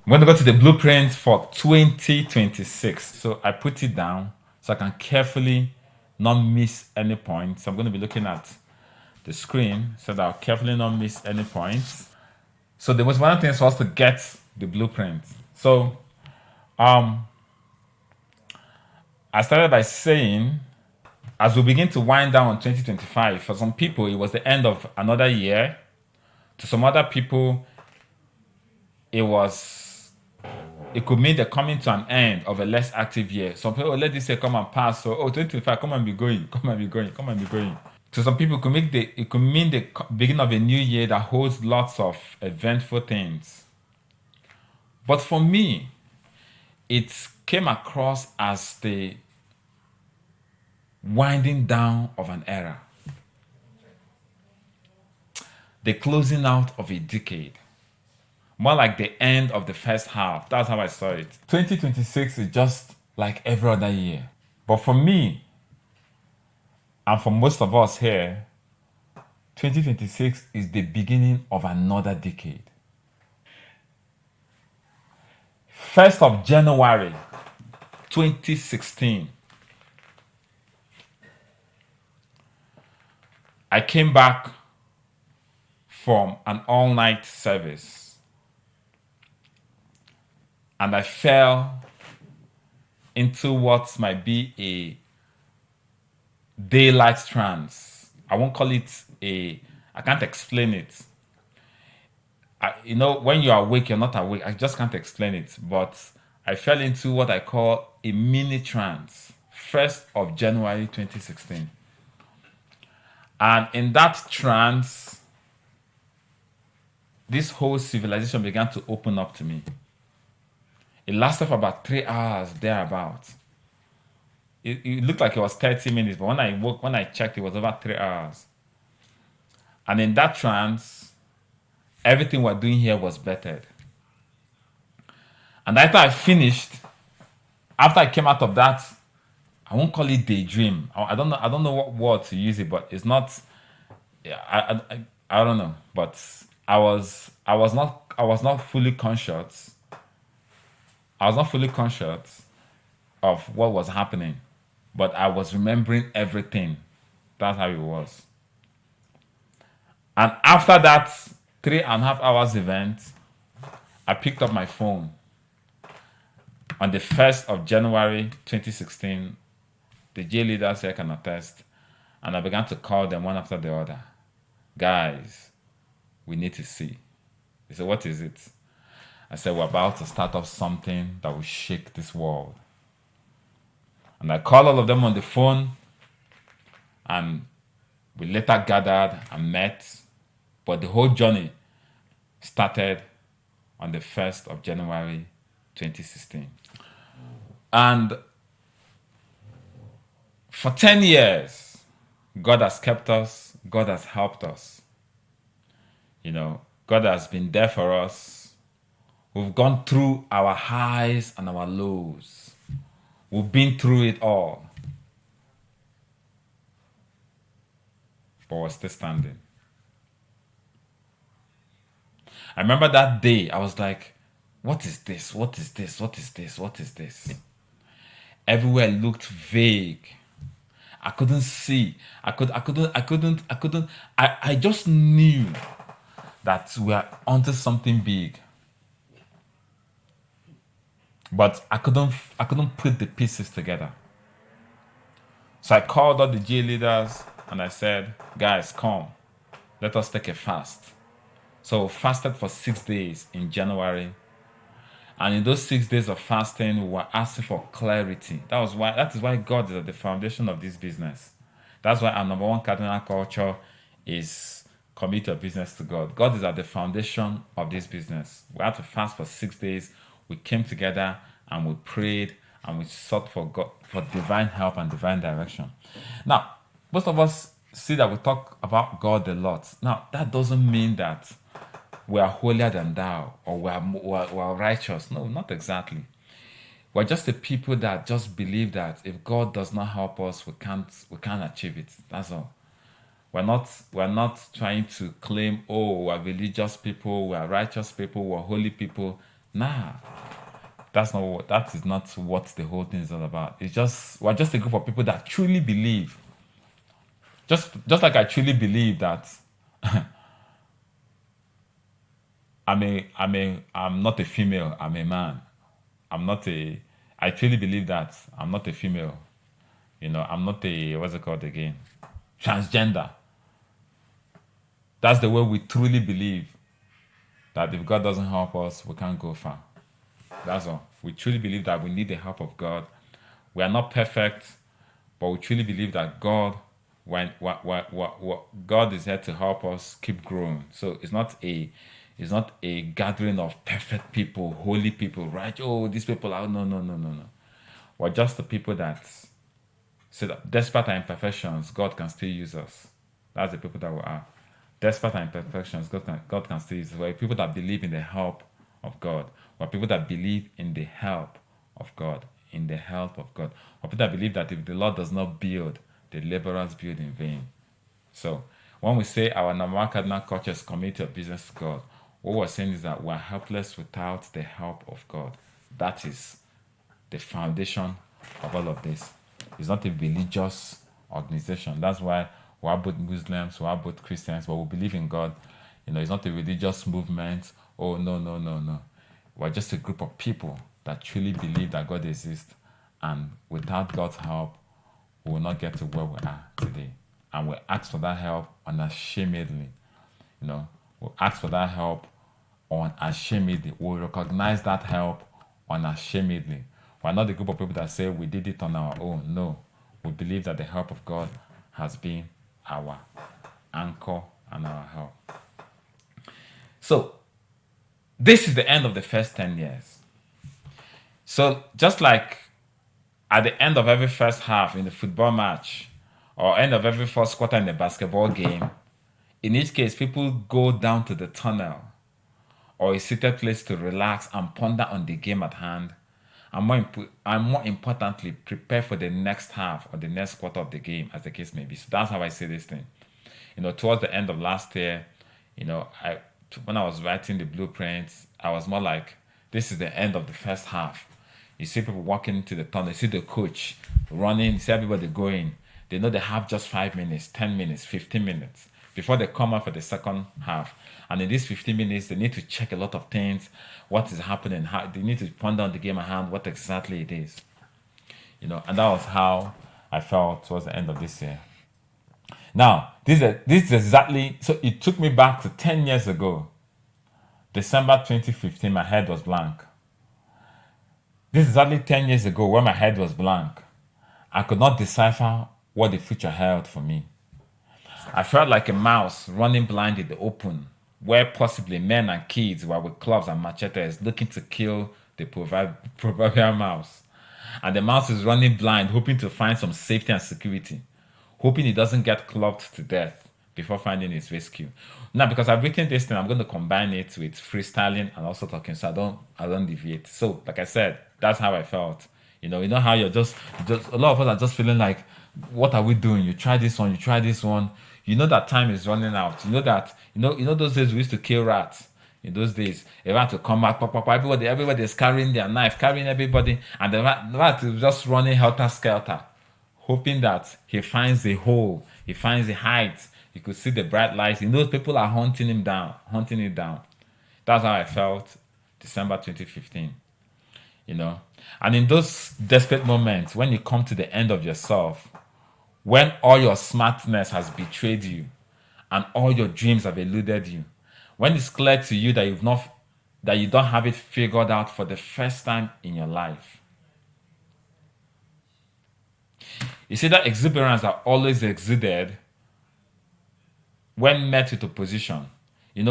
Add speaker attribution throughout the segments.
Speaker 1: I'm going to go to the blueprint for 2026. So I put it down so I can carefully not miss any points. So I'm going to be looking at the screen so that I'll carefully not miss any points. So the most important thing is for us to get the blueprint. So I started by saying, as we begin to wind down on 2025, for some people it was the end of another year. To some other people, it could mean the coming to an end of a less active year. Some people, let this year come and pass. So, 2025, come and be going, come and be going, come and be going. To some people, it could mean the beginning of a new year that holds lots of eventful things. But for me, it came across as the winding down of an era, the closing out of a decade, more like the end of the first half. That's how I saw it. 2026 is just like every other year. But for me, and for most of us here, 2026 is the beginning of another decade. 1st of January 2016, I came back from an all-night service and I fell into what might be a daylight trance. I won't call it I can't explain it. When you're awake, you're not awake. I just can't explain it. But I fell into what I call a mini trance, 1st of January 2016. And in that trance, this whole civilization began to open up to me. It lasted for about 3 hours, thereabouts. It looked like it was 30 minutes, but when I checked, it was over 3 hours. And in that trance, everything we're doing here was bettered. And after I came out of that, I won't call it daydream. I don't know what word to use it, but it's not. I don't know. But I was not fully conscious. I was not fully conscious of what was happening, but I was remembering everything. That's how it was. And after that 3.5 hours event, I picked up my phone on the 1st of January 2016. The J leaders here can attest. And I began to call them one after the other. Guys, we need to see. They said, what is it? I said, we're about to start up something that will shake this world. And I called all of them on the phone. And we later gathered and met. But the whole journey started on the 1st of January 2016. And for 10 years, God has kept us. God has helped us. God has been there for us. We've gone through our highs and our lows. We've been through it all. But we're still standing. I remember that day, I was like, what is this? What is this? What is this? What is this? Everywhere looked vague. I couldn't see. I just knew that we are onto something big. But I couldn't put the pieces together. So I called all the G leaders and I said, guys, come. Let us take a fast. So we fasted for 6 days in January. And in those 6 days of fasting, we were asking for clarity. That is why God is at the foundation of this business. That's why our number one cardinal culture is commit your business to God. God is at the foundation of this business. We had to fast for 6 days. We came together and we prayed and we sought for God, for divine help and divine direction. Now, most of us see that we talk about God a lot. Now, that doesn't mean that we are holier than thou or we are righteous. No, not exactly. We're just the people that just believe that if God does not help us, we can't achieve it. That's all. We're not trying to claim, oh, we're religious people, we're righteous people, we're holy people. Nah, that is not what the whole thing is all about. We're just a group of people that truly believe. Just like I truly believe that I'm not a female, I'm a man. I'm not a I truly believe that I'm not a female. I'm not a what's it called again? Transgender. That's the way we truly believe that if God doesn't help us, we can't go far. That's all. We truly believe that we need the help of God. We are not perfect, but we truly believe that God is here to help us keep growing. So it's not a gathering of perfect people, holy people, right? Oh, these people are no. We're just the people that say that despite our imperfections, God can still use us. That's the people that we are. Despite our imperfections, God can still use us. We're people that believe in the help of God. We're people that believe in the help of God. In the help of God. We're people that believe that if the Lord does not build, the laborers build in vain. So when we say our number one cardinal culture is committed of business to God, what we're saying is that we're helpless without the help of God. That is the foundation of all of this. It's not a religious organization. That's why we are both Muslims, we are both Christians, but we believe in God. It's not a religious movement. Oh, no. We're just a group of people that truly believe that God exists. And without God's help, we will not get to where we are today. And we ask for that help unashamedly. We ask for that help unashamedly. We recognize that help unashamedly. We're not the group of people that say we did it on our own. No. We believe that the help of God has been our anchor and our help. So, this is the end of the first 10 years. So, just like at the end of every first half in the football match, or end of every first quarter in the basketball game, in each case, people go down to the tunnel or a seated place to relax and ponder on the game at hand, and more importantly, prepare for the next half or the next quarter of the game, as the case may be. So that's how I see this thing. Towards the end of last year, when I was writing the blueprints, I was more like, this is the end of the first half. You see people walking into the tunnel, you see the coach running, you see everybody going. They know they have just 5 minutes, 10 minutes, 15 minutes before they come out for the second half. And in these 15 minutes, they need to check a lot of things, what is happening, how they need to ponder on the game at hand, what exactly it is. And that was how I felt towards the end of this year. Now, this is exactly, so it took me back to 10 years ago. December 2015, my head was blank. This is exactly 10 years ago when my head was blank. I could not decipher what the future held for me. I felt like a mouse running blind in the open, where possibly men and kids were with clubs and machetes looking to kill the proverbial mouse. And the mouse is running blind, hoping to find some safety and security, hoping he doesn't get clubbed to death before finding his rescue. Now, because I've written this thing, I'm going to combine it with freestyling and also talking, so I don't deviate. So, like I said, that's how I felt. You know how you're just a lot of us are just feeling like, what are we doing? You try this one, you try this one. You know that time is running out. You know that those days we used to kill rats. In those days, a rat to come back, everybody is carrying their knife, carrying everybody, and the rat is just running helter skelter, hoping that he finds a hole, he finds a height, he could see the bright lights. People are hunting it down. That's how I felt December 2015. And in those desperate moments, when you come to the end of yourself, when all your smartness has betrayed you and all your dreams have eluded you, when it's clear to you that you don't have it figured out for the first time in your life. You see, that exuberance are always exuded when met with opposition. We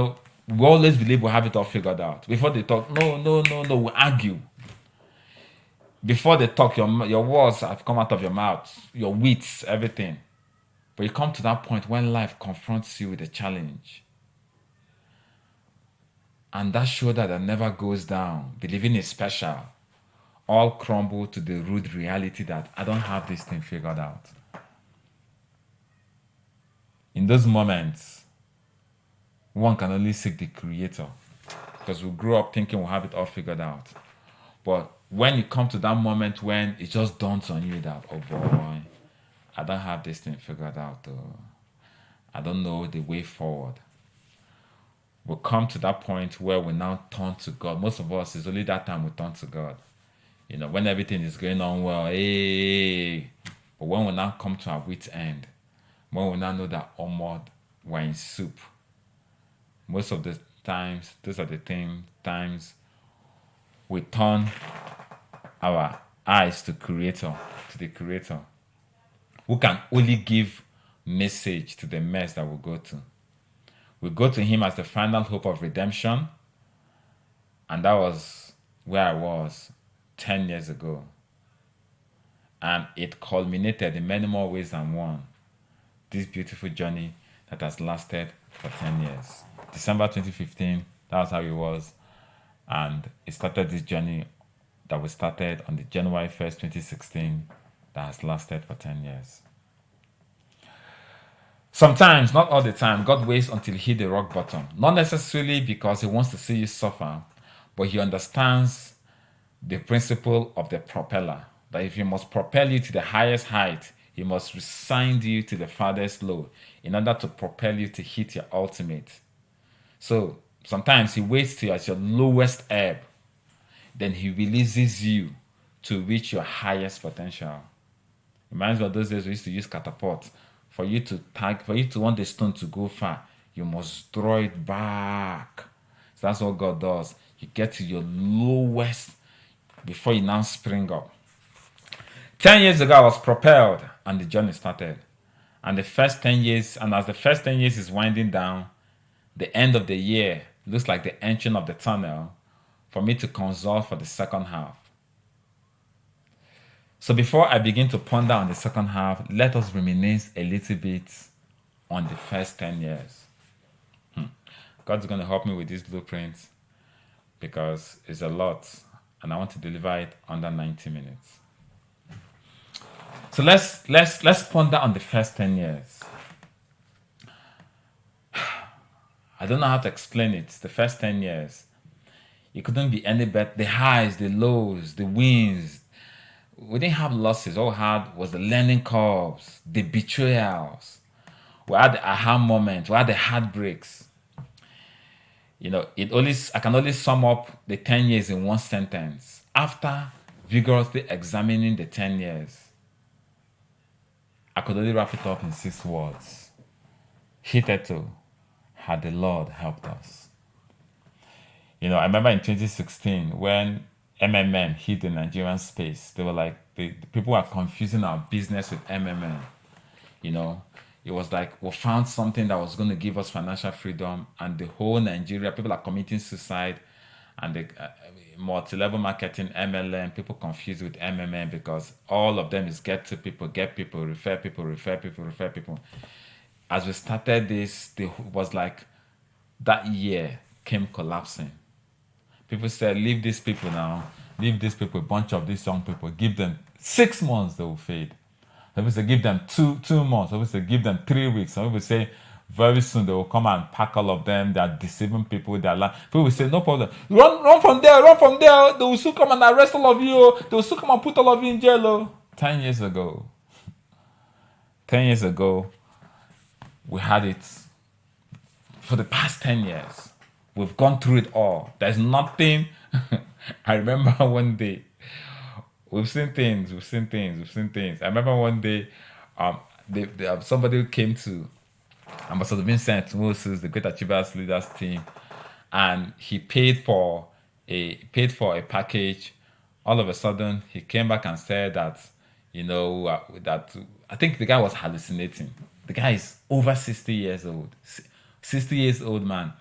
Speaker 1: always believe we have it all figured out. Before they talk, no, we argue. Before they talk, your words have come out of your mouth, your wits, everything. But you come to that point when life confronts you with a challenge. And that shoulder that never goes down, believing is special, all crumble to the rude reality that I don't have this thing figured out. In those moments, one can only seek the Creator. because we grew up thinking we'll have it all figured out. But when you come to that moment when it just dawns on you that, oh boy, I don't have this thing figured out though. I don't know the way forward. We'll come to that point where we now turn to God. Most of us, it's only that time we turn to God. When everything is going on well, hey. But when we now come to our wit's end, when we now know that we're in soup, most of the times, those are the times we turn our eyes to the Creator, who can only give message to the mess that we go to. We go to Him as the final hope of redemption, and that was where I was 10 years ago. And it culminated in many more ways than one. This beautiful journey that has lasted for 10 years. December 2015, that was how it was. And it started this journey that we started on the January 1st, 2016, that has lasted for 10 years. Sometimes, not all the time, God waits until He hit the rock bottom. Not necessarily because He wants to see you suffer, but He understands the principle of the propeller. That if He must propel you to the highest height, He must resign you to the farthest low in order to propel you to hit your ultimate. So sometimes He waits till you're at your lowest ebb, then He releases you to reach your highest potential. Reminds me of those days we used to use catapult. For you to want the stone to go far, you must draw it back. So that's what God does. You get to your lowest before you now spring up. 10 years ago, I was propelled and the journey started. And as the first 10 years is winding down, the end of the year looks like the entering of the tunnel for me to consult for the second half. So before I begin to ponder on the second half, let us reminisce a little bit on the first 10 years. God's going to help me with this blueprint because it's a lot and I want to deliver it under 90 minutes. So let's ponder on the first 10 years. I don't know how to explain it. The first 10 years. It couldn't be any better. The highs, the lows, the wins. We didn't have losses. All we had was the learning curves, the betrayals. We had the aha moments. We had the heartbreaks. I can only sum up the 10 years in one sentence. After vigorously examining the 10 years, I could only wrap it up in 6 words. Hitherto had the Lord helped us. I remember in 2016 when MMM hit the Nigerian space, they were like, the people were confusing our business with MMM. It was like we found something that was going to give us financial freedom, and the whole Nigeria, people are committing suicide, and the multi-level marketing, MLM, people confused with MMM because all of them is get people, refer people. As we started this, it was like that year came collapsing. People said, leave these people now. Leave these people, a bunch of these young people. Give them 6 months, they will fade. Some people say, give them two months. Some people say, give them 3 weeks. Some people say, very soon they will come and pack all of them. They are deceiving people. People will say, no problem. Run from there. They will soon come and arrest all of you. They will soon come and put all of you in jail. 10 years ago. 10 years ago, we had it. For the past 10 years, we've gone through it all. There's nothing. I remember one day, we've seen things. I remember one day, somebody came to Ambassador Vincent Moses, the Great Achievers Leaders team, and he paid for a package. All of a sudden, he came back and said that, that I think the guy was hallucinating. The guy is over 60 years old. 60 years old man.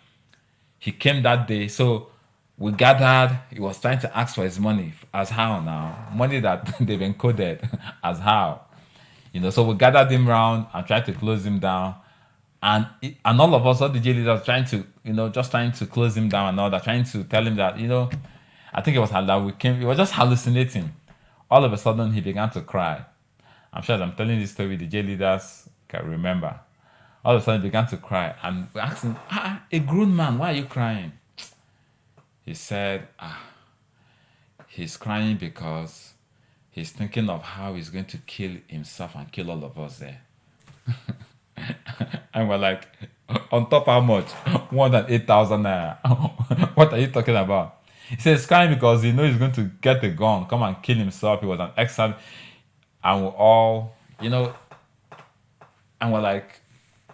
Speaker 1: He came that day. So we gathered. He was trying to ask for his money. As how now? Money that they've encoded. As how? So we gathered him round and tried to close him down. And all of us, all the J leaders, trying to, just trying to close him down and all that, trying to tell him that, I think it was that he was just hallucinating. All of a sudden, he began to cry. I'm sure as I'm telling this story, the J leaders can remember. All of a sudden, he began to cry. And we asked him, a grown man, why are you crying? He said, he's crying because he's thinking of how he's going to kill himself and kill all of us there. And we're like, on top how much? More than 8,000 naira. What are you talking about? He says he's crying because he knows he's going to get the gun, come and kill himself. He was an ex-sergeant. And we're all, and we're like,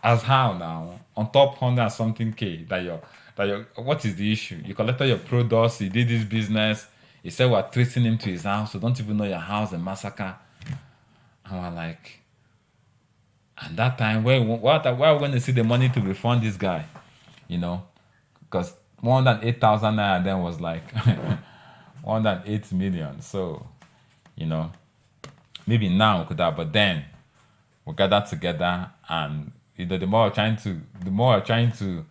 Speaker 1: as how now? On top 100 and something K what is the issue? You collected your products, he did this business, he said we're tracing him to his house, so don't even know your house, a massacre. And we're like, and that time, where are we going to see the money to refund this guy? Because more than 8,000 naira then was like more than 8 million. So, maybe now we could have, but then we gathered together, and the more we're trying to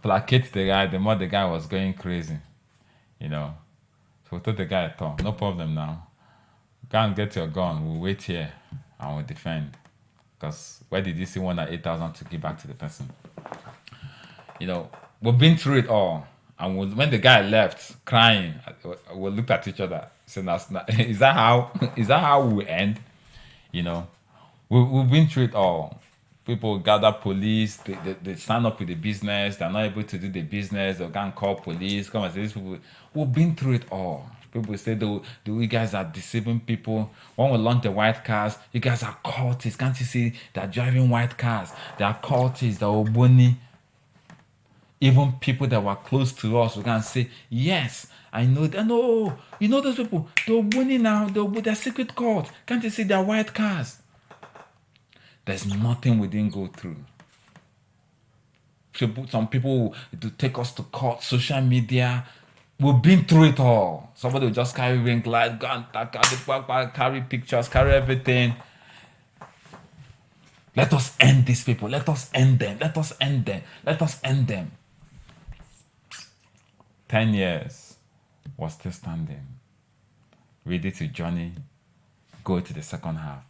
Speaker 1: placate the guy, the more the guy was going crazy. So we told the guy, no problem now. Go and get your gun. We'll wait here and we'll defend. Because where did you see one at 8,000 to give back to the person? We've been through it all. And when the guy left crying, we looked at each other. Said, is that how we end? We've been through it all. People gather police, they stand up with the business, they're not able to do the business, they'll go and call police, come and say, these people, we've been through it all. People say, you guys are deceiving people. When we launch the white cars, you guys are cultists. Can't you see they're driving white cars? They are cultists, they're Oboni. Even people that were close to us, we can say, yes, I know that. No, those people, they're Oboni now, they're secret cult. Can't you see they're white cars? There's nothing we didn't go through. Some people to take us to court, social media. We've been through it all. Somebody will just carry ring light, go and carry pictures, carry everything. Let us end these people. Let us end them. Let us end them. Let us end them. 10 years was still standing. Ready to journey, go to the second half.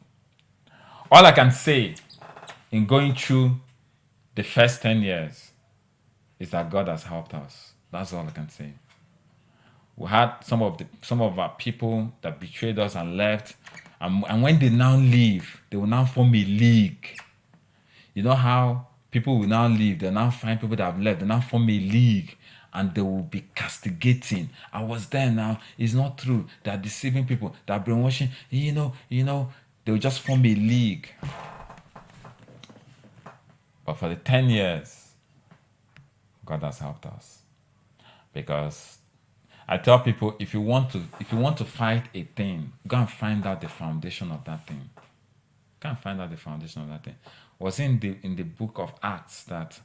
Speaker 1: All I can say in going through the first 10 years is that God has helped us. That's all I can say. We had some of our people that betrayed us and left. And when they now leave, they will now form a league. You know how people will now leave, they'll now find people that have left, they now form a league and they will be castigating. I was there now. It's not true. They're deceiving people. They're brainwashing. They'll just form a league. But for the 10 years, God has helped us. Because I tell people, if you want to fight a thing, go and find out the foundation of that thing. Go and find out the foundation of that thing. It was in the book of Acts that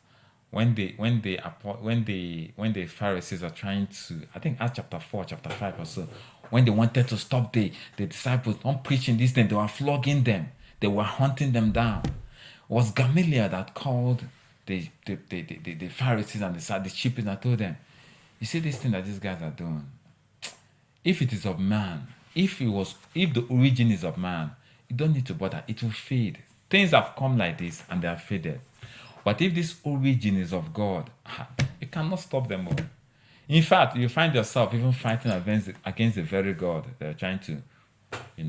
Speaker 1: when the Pharisees are trying to, I think Acts chapter 4, chapter 5 or so, when they wanted to stop the disciples from preaching this thing, they were flogging them. They were hunting them down. It was Gamaliel that called the Pharisees and the chief priests and told them, you see this thing that these guys are doing? If it is of man, if the origin is of man, you don't need to bother. It will fade. Things have come like this and they are faded. But if this origin is of God, you cannot stop them all. In fact, you find yourself even fighting against the very God they're trying to,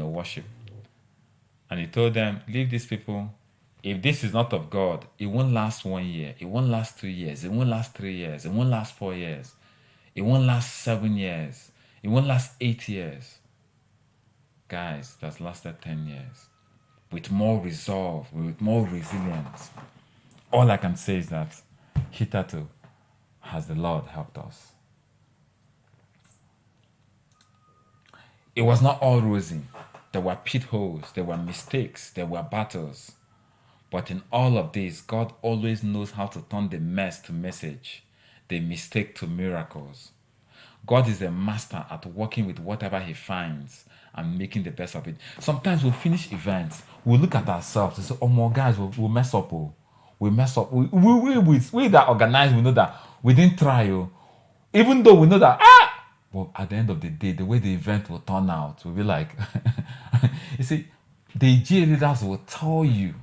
Speaker 1: worship. And he told them, leave these people. If this is not of God, it won't last 1 year. It won't last 2 years. It won't last 3 years. It won't last 4 years. It won't last 7 years. It won't last 8 years. Guys, that's lasted 10 years. With more resolve, with more resilience. All I can say is that hitherto has the Lord helped us. It was not all rosy. There were pit holes, there were mistakes, there were battles. But in all of this, God always knows how to turn the mess to message, the mistake to miracles. God is a master at working with whatever he finds and making the best of it. Sometimes we'll finish events, we'll look at ourselves and say, oh my guys, we'll mess up. We mess up. We that organize, we know that we didn't try. Even though we know that, but at the end of the day, the way the event will turn out, we'll be like, you see, the GA leaders will tell you,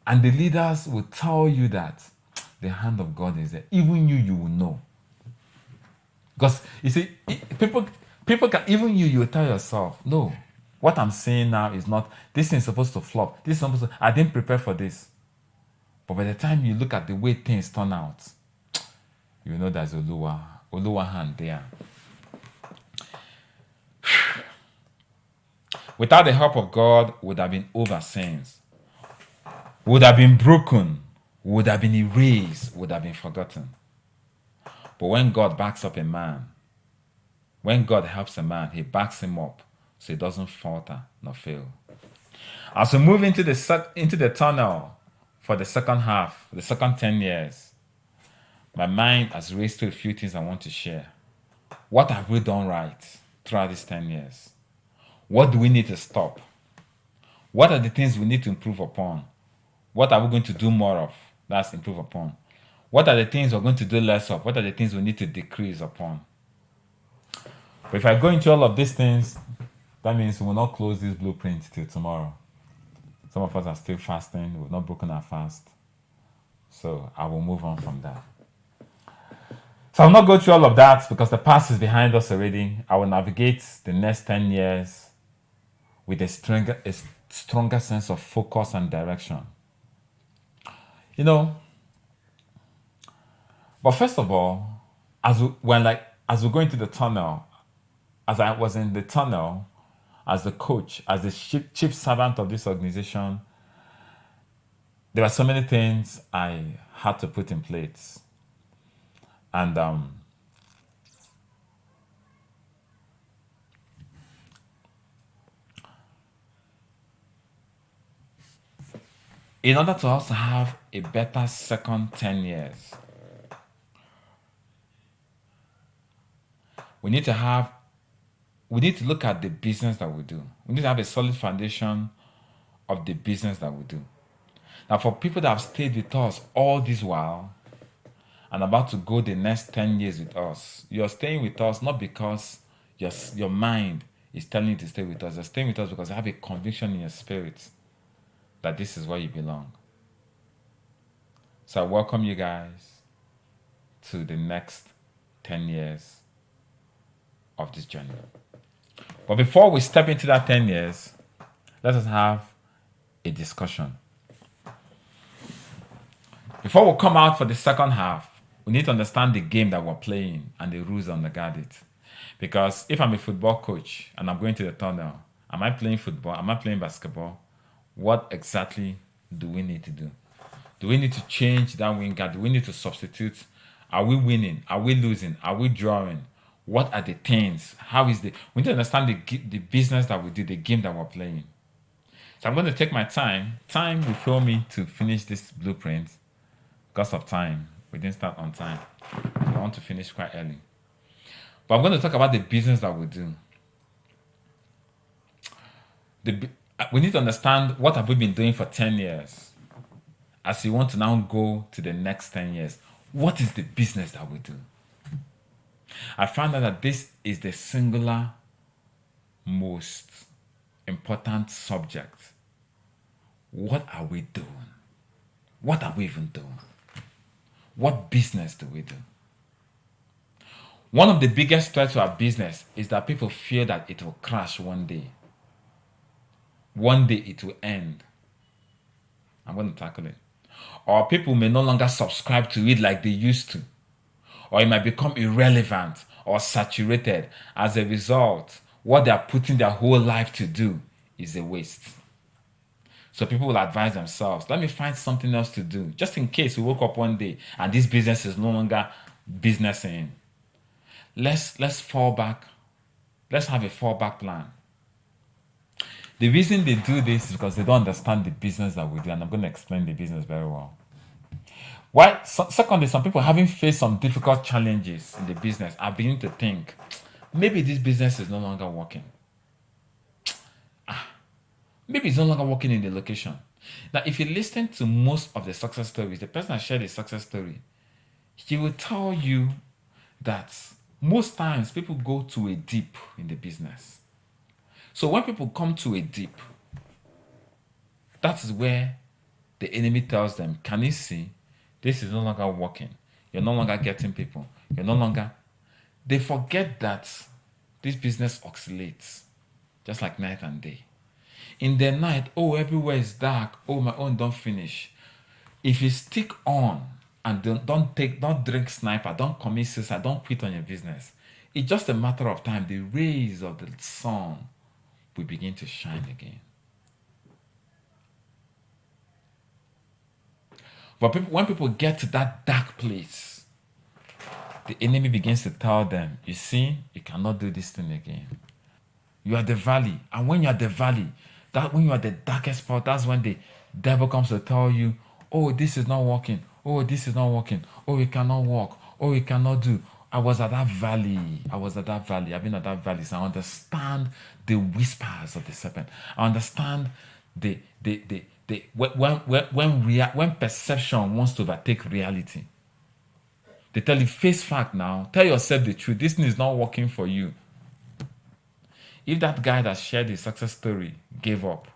Speaker 1: and the leaders will tell you that the hand of God is there. Even you will know. Because you see, people can, even you will tell yourself, no, what I'm saying now is not, this thing is supposed to flop. This is supposed to, I didn't prepare for this. But by the time you look at the way things turn out, you know there's Oluwa hand there. Without the help of God, would have been over sins, would have been broken, would have been erased, would have been forgotten. But when God backs up a man, when God helps a man, he backs him up so he doesn't falter nor fail. As we move into the tunnel for the second half, the second 10 years, my mind has raced to a few things I want to share. What have we done right throughout these 10 years? What do we need to stop? What are the things we need to improve upon? What are we going to do more of? That's improve upon. What are the things we're going to do less of? What are the things we need to decrease upon? But if I go into all of these things, that means we will not close this blueprint till tomorrow. Some of us are still fasting. We've not broken our fast. So I will move on from that. So I'll not go through all of that because the past is behind us already. I will navigate the next 10 years with a stronger sense of focus and direction. You know, but first of all, as we go into the tunnel, as I was in the tunnel, as the coach, as the chief servant of this organization, there were so many things I had to put in place. And in order to also have a better second 10 years, we need to look at the business that we do. We need to have a solid foundation of the business that we do. Now, for people that have stayed with us all this while and about to go the next 10 years with us, you're staying with us not because your mind is telling you to stay with us. You're staying with us because you have a conviction in your spirit that this is where you belong. So I welcome you guys to the next 10 years of this journey. But before we step into that 10 years, let us have a discussion. Before we come out for the second half, we need to understand the game that we're playing and the rules that undergird it. Because if I'm a football coach and I'm going to the tunnel, am I playing football? Am I playing basketball? What exactly do we need to do? Do we need to change that winger? Do we need to substitute? Are we winning? Are we losing? Are we drawing? What are the things? We need to understand the business that we do, the game that we're playing. So I'm going to take my time. Time will fail me to finish this blueprint because of time. We didn't start on time. I want to finish quite early. But I'm going to talk about the business that we do. We need to understand what have we been doing for 10 years. As you want to now go to the next 10 years, what is the business that we do? I found out that this is the singular most important subject. What are we doing? What are we even doing? What business do we do? One of the biggest threats to our business is that people fear that it will crash one day. One day it will end. I'm going to tackle it. Or people may no longer subscribe to it like they used to. Or it might become irrelevant or saturated. As a result, what they are putting their whole life to do is a waste. So people will advise themselves, let me find something else to do, just in case we woke up one day and this business is no longer businessing. Let's fall back. Let's have a fallback plan. The reason they do this is because they don't understand the business that we do, and I'm going to explain the business very well. Why? Secondly, some people having faced some difficult challenges in the business are beginning to think, maybe this business is no longer working. Maybe it's no longer working in the location. Now, if you listen to most of the success stories, the person that shared a success story, he will tell you that most times people go to a dip in the business. So when people come to a dip, that is where the enemy tells them, can you see This is no longer working. You're no longer getting people. You're no longer. They forget that this business oscillates just like night and day. In the night, oh, everywhere is dark. Oh, my own don't finish. If you stick on and don't drink sniper, don't commit suicide, don't quit on your business, it's just a matter of time. The rays of the sun will begin to shine again. But when people get to that dark place, the enemy begins to tell them, you see, you cannot do this thing again. You are the valley. And when you are the valley, that when you are the darkest spot, that's when the devil comes to tell you, oh, this is not working. Oh, this is not working. Oh, you cannot walk. Oh, you cannot do. I was at that valley. I was at that valley. I've been at that valley. So I understand the whispers of the serpent. I understand when perception wants to overtake reality. They tell you face fact now. Tell yourself the truth. This thing is not working for you. If that guy that shared his success story gave up,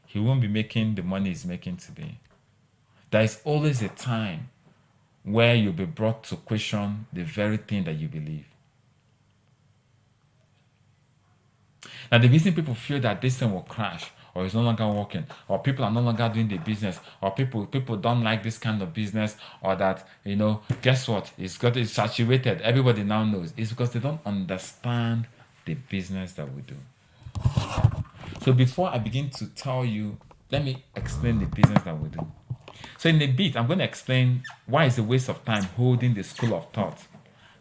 Speaker 1: he won't be making the money he's making today. There is always a time where you'll be brought to question the very thing that you believe. Now, the reason people feel that this thing will crash, or it's no longer working, or people are no longer doing the business, or people don't like this kind of business, or that, guess what? It's saturated. Everybody now knows. It's because they don't understand the business that we do. So before I begin to tell you, let me explain the business that we do. So in a bit, I'm going to explain why it's a waste of time holding the school of thought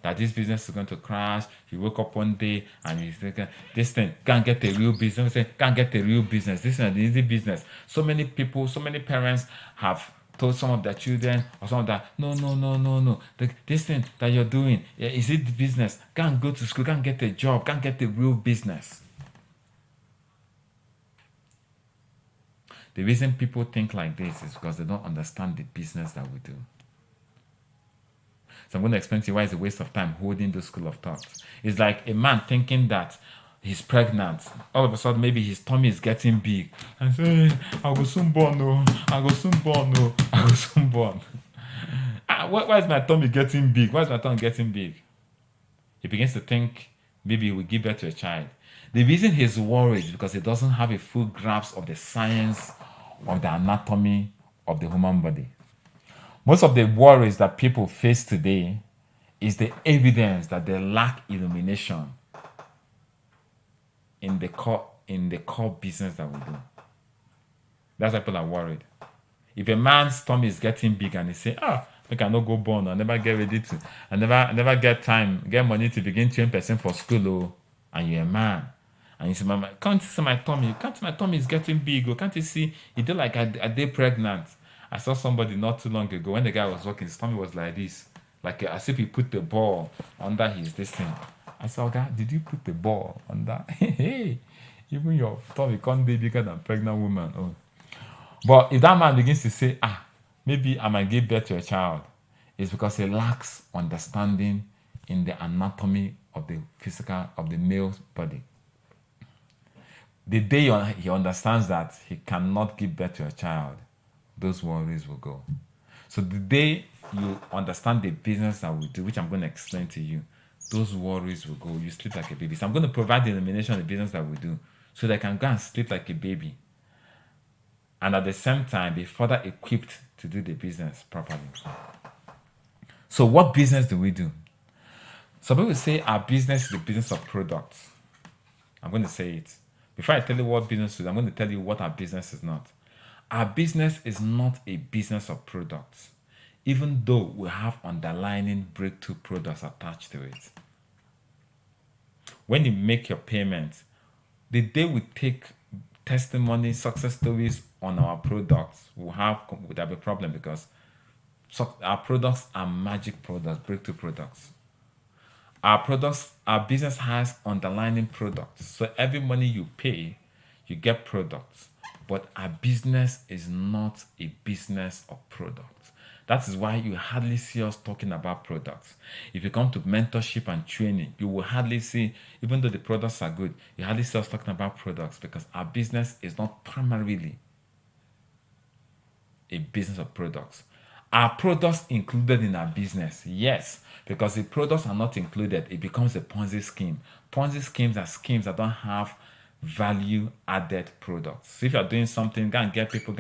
Speaker 1: that this business is going to crash. You wake up one day and you think, this thing can't get a real business. Can't get a real business. This is an easy business. So many people, so many parents have told some of their children or some of that, no. This thing that you're doing, is it the business? Can't go to school, can't get a job, can't get a real business. The reason people think like this is because they don't understand the business that we do. So I'm going to explain to you why it's a waste of time holding those school of thoughts. It's like a man thinking that he's pregnant. All of a sudden, maybe his tummy is getting big. And say, I will soon born, no. I will soon born, no. I will soon born. Why is my tummy getting big? Why is my tummy getting big? He begins to think maybe he will give birth to a child. The reason he's worried is because he doesn't have a full grasp of the science of the anatomy of the human body. Most of the worries that people face today is the evidence that they lack illumination in the core business that we do. That's why people are worried. If a man's tummy is getting big and he say, I cannot go born, I never get ready to, I never get money to begin 20% for school, and you're a man. And you say, Mama, can't you see my tummy? My tummy is getting big, can't you see? It did like a day pregnant. I saw somebody not too long ago when the guy was walking, his tummy was like this, like as if he put the ball under his this thing. I said, "God, did you put the ball under?" Hey, even your tummy can't be bigger than pregnant woman. Oh. But if that man begins to say, maybe I might give birth to a child, it's because he lacks understanding in the anatomy of the male body. The day he understands that he cannot give birth to a child, those worries will go. So the day you understand the business that we do, which I'm going to explain to you, those worries will go. You sleep like a baby. So I'm going to provide the illumination of the business that we do so they can go and sleep like a baby. And at the same time, be further equipped to do the business properly. So what business do we do? Some people say our business is the business of products. I'm going to say it. Before I tell you what business is, I'm going to tell you what our business is not. Our business is not a business of products, even though we have underlying breakthrough products attached to it. When you make your payment, the day we take testimony, success stories on our products, we'll have a problem because our products are magic products, breakthrough products. Our business has underlying products. So every money you pay, you get products. But our business is not a business of products. That is why you hardly see us talking about products. If you come to mentorship and training, you will hardly see, even though the products are good, you hardly see us talking about products because our business is not primarily a business of products. Are products included in our business? Yes, because if products are not included, it becomes a Ponzi scheme. Ponzi schemes are schemes that don't have value added products. So if you're doing something, go and get people,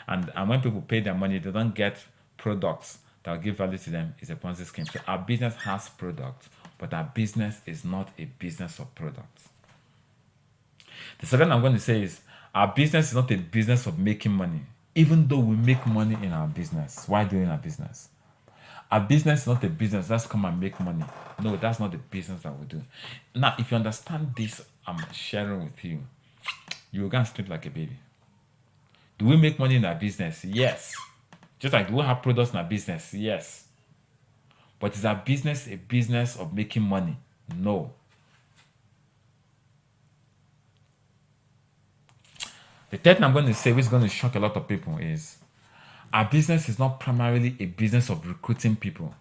Speaker 1: and when people pay their money, they don't get products that will give value to them. It's a Ponzi scheme. So our business has products, but our business is not a business of products. The second I'm going to say is our business is not a business of making money, even though we make money in our business. Why doing our business? Our business is not a business. Let's come and make money. No, that's not the business that we do. Now, if you understand this, I'm sharing with you, you will go and sleep like a baby. Do we make money in our business? Yes. Just like do we have products in our business? Yes. But is our business a business of making money? No. The third thing I'm going to say, which is going to shock a lot of people, is our business is not primarily a business of recruiting people.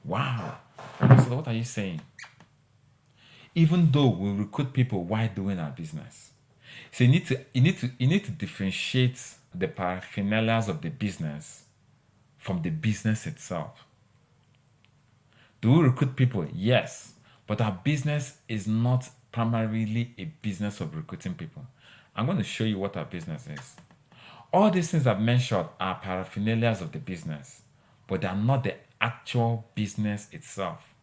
Speaker 1: Wow. So what are you saying? Even though we recruit people while doing our business. So you need to differentiate the paraphernalias of the business from the business itself. Do we recruit people? Yes. But our business is not primarily a business of recruiting people. I'm going to show you what our business is. All these things I've mentioned are paraphernalias of the business, but they are not the actual business itself.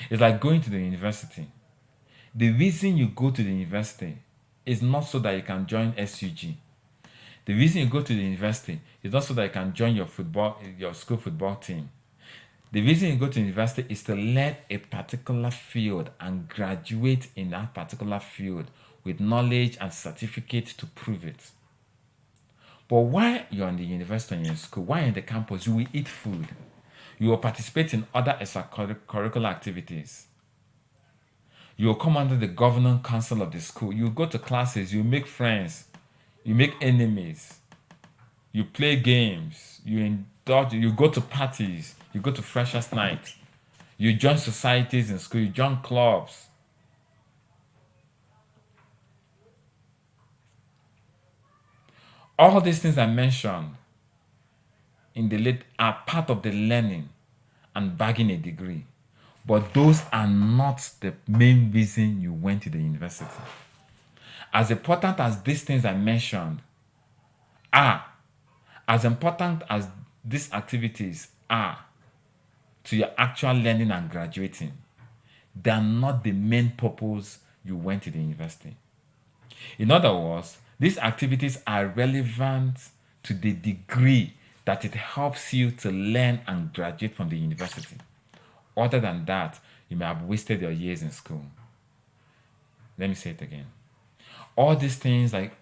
Speaker 1: It's like going to the university. The reason you go to the university is not so that you can join SUG. The reason you go to the university is not so that you can join your school football team. The reason you go to university is to learn a particular field and graduate in that particular field with knowledge and certificate to prove it. But while you're in the university and you're in school, while you're in the campus, you will eat food. You will participate in other extracurricular activities. You will come under the governing council of the school. You go to classes, you make friends, you make enemies, you play games, you go to parties, you go to freshers' night, you join societies in school, you join clubs. All these things I mentioned in the late are part of the learning and bagging a degree. But those are not the main reason you went to the university. As important as these things I mentioned are, as important as these activities are to your actual learning and graduating, they are not the main purpose you went to the university. In other words, these activities are relevant to the degree that it helps you to learn and graduate from the university. Other than that, you may have wasted your years in school. Let me say it again. All these things like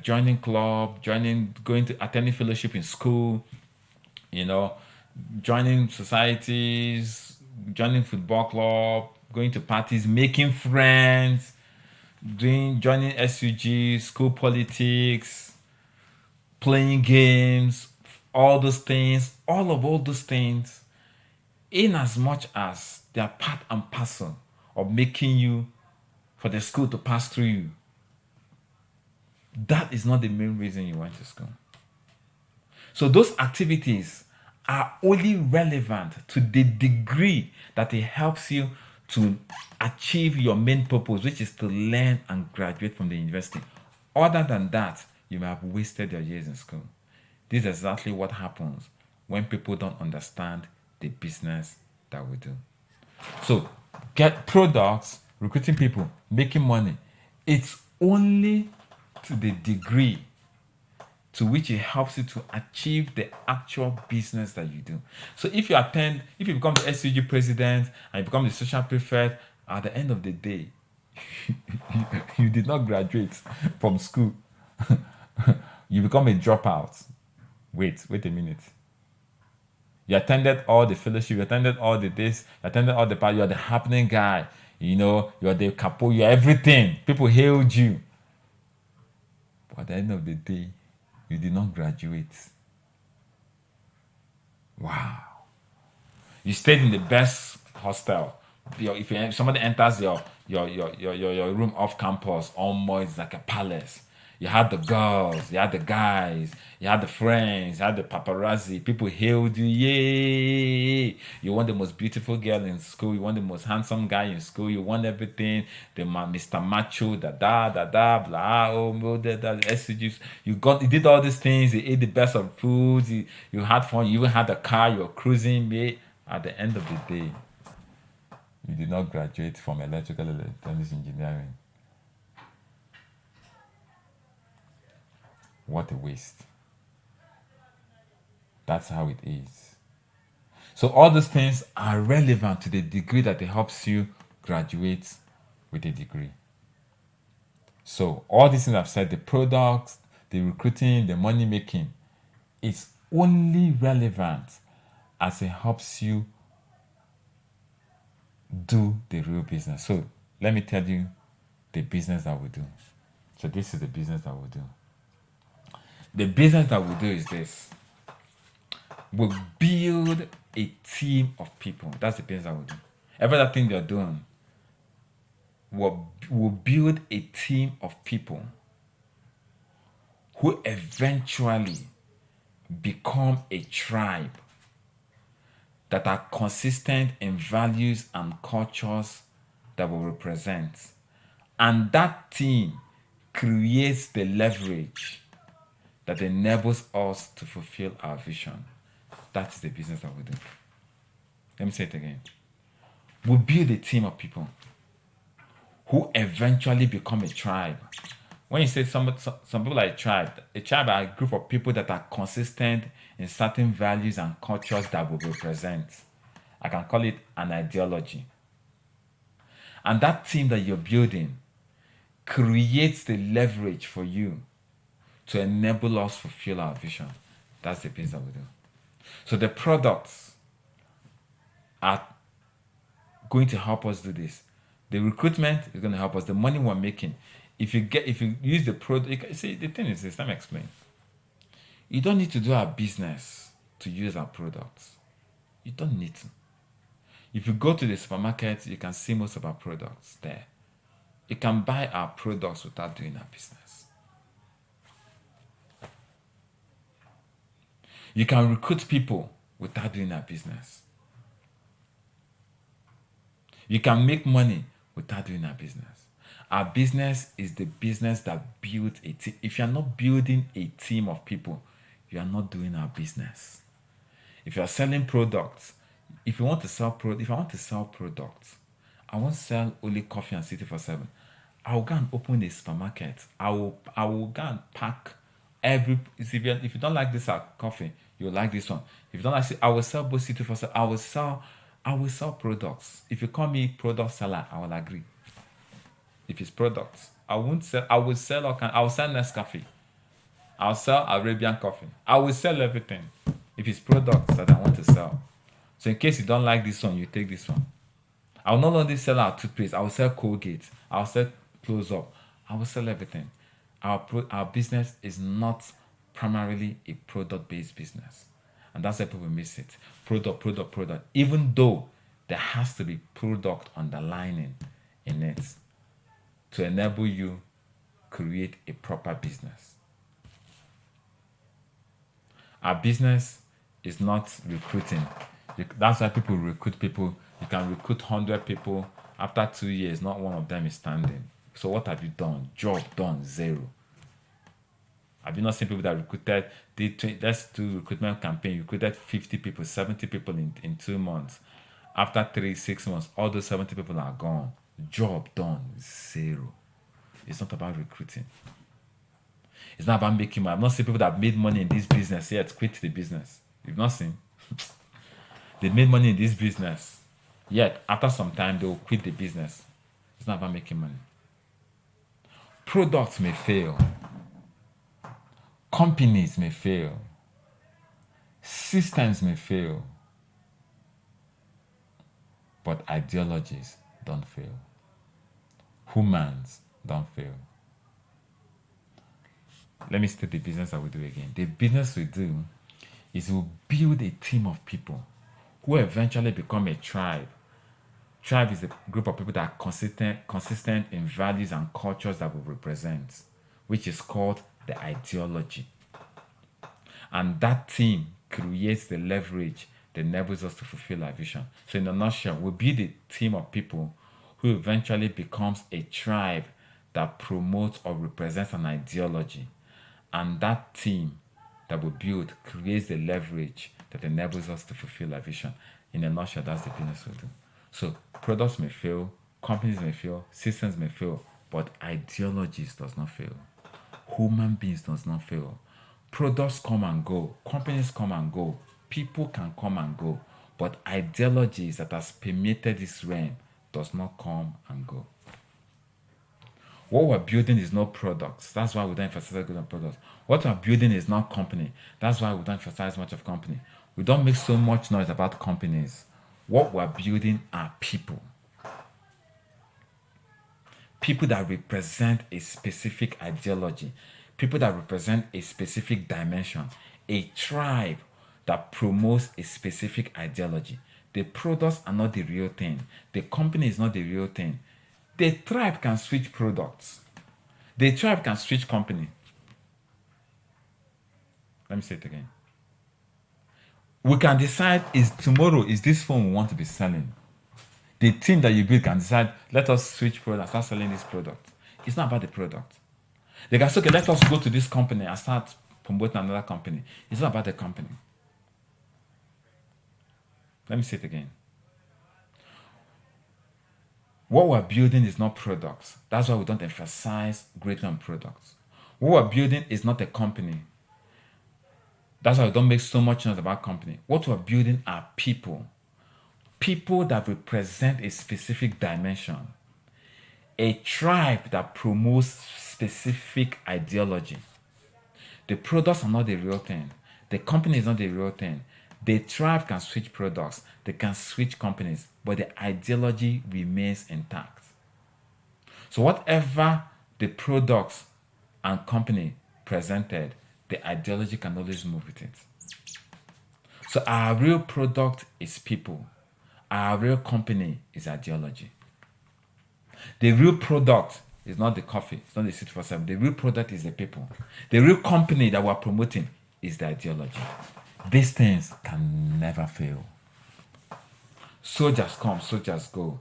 Speaker 1: joining club, attending fellowship in school, joining societies, joining football club, going to parties, making friends, joining SUG, school politics, playing games, all those things, all those things, in as much as they are part and parcel of making you, for the school to pass through you, that is not the main reason you went to school. So those activities are only relevant to the degree that it helps you to achieve your main purpose, which is to learn and graduate from the university. Other than that, you may have wasted your years in school. This is exactly what happens when people don't understand the business that we do. So, get products, recruiting people, making money. It's only to the degree to which it helps you to achieve the actual business that you do. So if you become the SUG president and you become the social prefect, at the end of the day, you did not graduate from school. You become a dropout. Wait a minute. You attended all the fellowship, you attended all the this, you attended all the part, you're the happening guy, you're the capo, you're everything. People hailed you. But at the end of the day, you did not graduate. Wow. You stayed in the best hostel. If somebody enters your room off campus, almost like a palace. You had the girls, you had the guys, you had the friends, you had the paparazzi. People hailed you, yay! You want the most beautiful girl in school. You want the most handsome guy in school. You want everything. Mr. Macho, blah, SCGs. You did all these things. You ate the best of foods. You had fun. You even had a car. You were cruising, mate. At the end of the day, you did not graduate from electrical electronics engineering. What a waste. That's how it is. So all these things are relevant to the degree that it helps you graduate with a degree. So all these things I've said, the products, the recruiting, the money making, it's only relevant as it helps you do the real business. So let me tell you the business that we do. So this is the business that we do. The business that we do is this. We build a team of people. That's the business that we do. Every other thing you're doing, we'll build a team of people who eventually become a tribe that are consistent in values and cultures that we represent. And that team creates the leverage that enables us to fulfill our vision. That's the business that we do. Let me say it again. We build a team of people who eventually become a tribe. When you say some people are a tribe are a group of people that are consistent in certain values and cultures that we represent. I can call it an ideology. And that team that you're building creates the leverage for you to enable us fulfill our vision. That's the business that we do. So the products are going to help us do this. The recruitment is going to help us. The money we're making. If you use the product, see, the thing is this. Let me explain. You don't need to do our business to use our products. You don't need to. If you go to the supermarket, you can see most of our products there. You can buy our products without doing our business. You can recruit people without doing our business. You can make money without doing our business. Our business is the business that builds a team. If you're not building a team of people, you are not doing our business. If you're selling products, if I want to sell products, I won't sell only coffee and City for 7. I will go and open a supermarket. I will go and pack every. If you don't like this coffee, you'll like this one. If you don't like it, I will sell both City for 7. I will sell products. If you call me product seller, I will agree. If it's products, I will sell Nescafe. I'll sell Arabian coffee. I will sell everything. If it's products that I want to sell. So in case you don't like this one, you take this one. I will not only sell our toothpaste, I will sell Colgate. I will sell Close Up. I will sell everything. Our business is not primarily a product-based business. And that's why people miss it. Product. Even though there has to be product underlining in it to enable you create a proper business. Our business is not recruiting. That's why people recruit people. You can recruit 100 people. After 2 years, not one of them is standing. So what have you done? Job done, 0. Have you not seen people that recruited? Let's do recruitment campaign. Recruited 50 people, 70 people in 2 months. After 6 months, all those 70 people are gone. Job done, 0. It's not about recruiting. It's not about making money. I've not seen people that made money in this business yet quit the business. You've not seen. They made money in this business, yet after some time they will quit the business. It's not about making money. Products may fail. Companies may fail. Systems may fail. But ideologies don't fail. Humans don't fail. Let me state the business that we do again. The business we do is we build a team of people who eventually become a tribe. Tribe is a group of people that are consistent in values and cultures that we represent. which is called the ideology. And that team creates the leverage that enables us to fulfill our vision. So in a nutshell, we build a team of people who eventually becomes a tribe that promotes or represents an ideology. And that team that we build creates the leverage that enables us to fulfill our vision. In a nutshell, that's the business we do. So products may fail, companies may fail, systems may fail, but ideologies does not fail. Human beings does not fail. Products come and go, companies come and go, people can come and go, but ideologies that has permeated this realm does not come and go. What we're building is not products. That's why we don't emphasize good on products. What we're building is not company. That's why we don't emphasize much of company. We don't make so much noise about companies. What we're building are people. People that represent a specific ideology. People that represent a specific dimension. A tribe that promotes a specific ideology. The products are not the real thing. The company is not the real thing. The tribe can switch products. The tribe can switch company. Let me say it again. We can decide is tomorrow is this phone we want to be selling. The team that you build can decide, let us switch products, start selling this product. It's not about the product. They can say, okay, let us go to this company and start promoting another company. It's not about the company. Let me say it again. What we're building is not products. That's why we don't emphasize greatly on products. What we're building is not a company. That's why we don't make so much noise about company. What we're building are people. People that represent a specific dimension. A tribe that promotes specific ideology. The products are not the real thing. The company is not the real thing. The tribe can switch products. They can switch companies. But the ideology remains intact. So whatever the products and company presented, the ideology can always move with it. So our real product is people. Our real company is ideology. The real product is not the coffee. It's not the 647. The real product is the people. The real company that we're promoting is the ideology. These things can never fail. Soldiers come, soldiers go.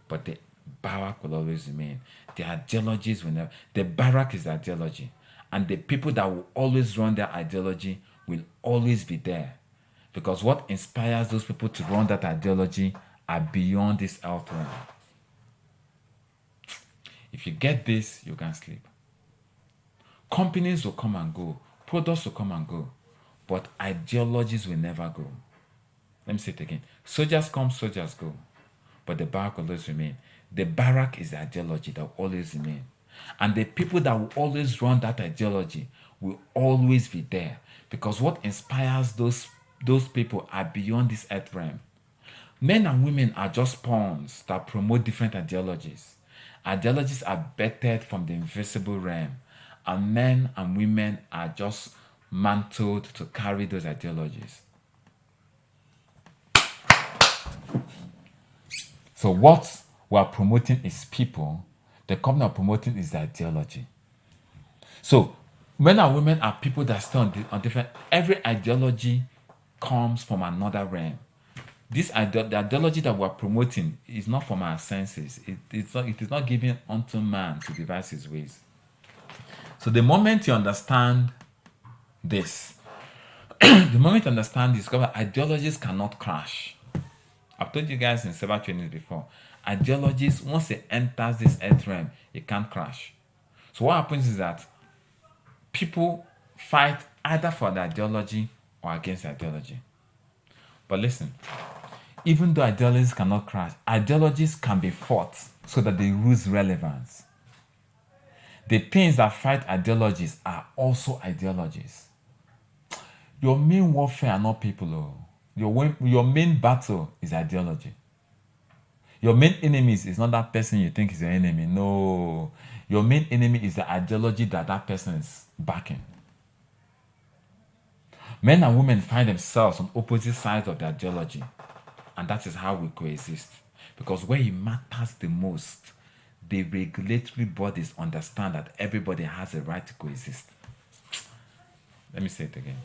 Speaker 1: But the barrack will always remain. The ideologies will never. The barrack is the ideology. And the people that will always run their ideology will always be there. Because what inspires those people to run that ideology are beyond this earth realm. If you get this, you can sleep. Companies will come and go. Products will come and go. But ideologies will never go. Let me say it again. Soldiers come, soldiers go. But the barrack will always remain. The barrack is the ideology that will always remain. And the people that will always run that ideology will always be there. Because what inspires those people are beyond this earth realm. Men and women are just pawns that promote different ideologies. Ideologies are bettered from the invisible realm. And men and women are just mantled to carry those ideologies. So what we are promoting is people. The company we are promoting is the ideology. So men and women are people that stay on different. Every ideology comes from another realm. The ideology that we are promoting is not from our senses. It is not given unto man to devise his ways. So the moment you understand this, the moment you understand, discover ideologies cannot crash. I've told you guys in several trainings before. Ideologies, once it enters this earth realm, it can't crash. So what happens is that people fight either for the ideology or against the ideology. But listen, even though ideologies cannot crash, ideologies can be fought so that they lose relevance. The things that fight ideologies are also ideologies. Your main warfare are not people. Your main battle is ideology. Your main enemy is not that person you think is your enemy. No. Your main enemy is the ideology that person is backing. Men and women find themselves on opposite sides of the ideology. And that is how we coexist. Because where it matters the most, the regulatory bodies understand that everybody has a right to coexist. Let me say it again.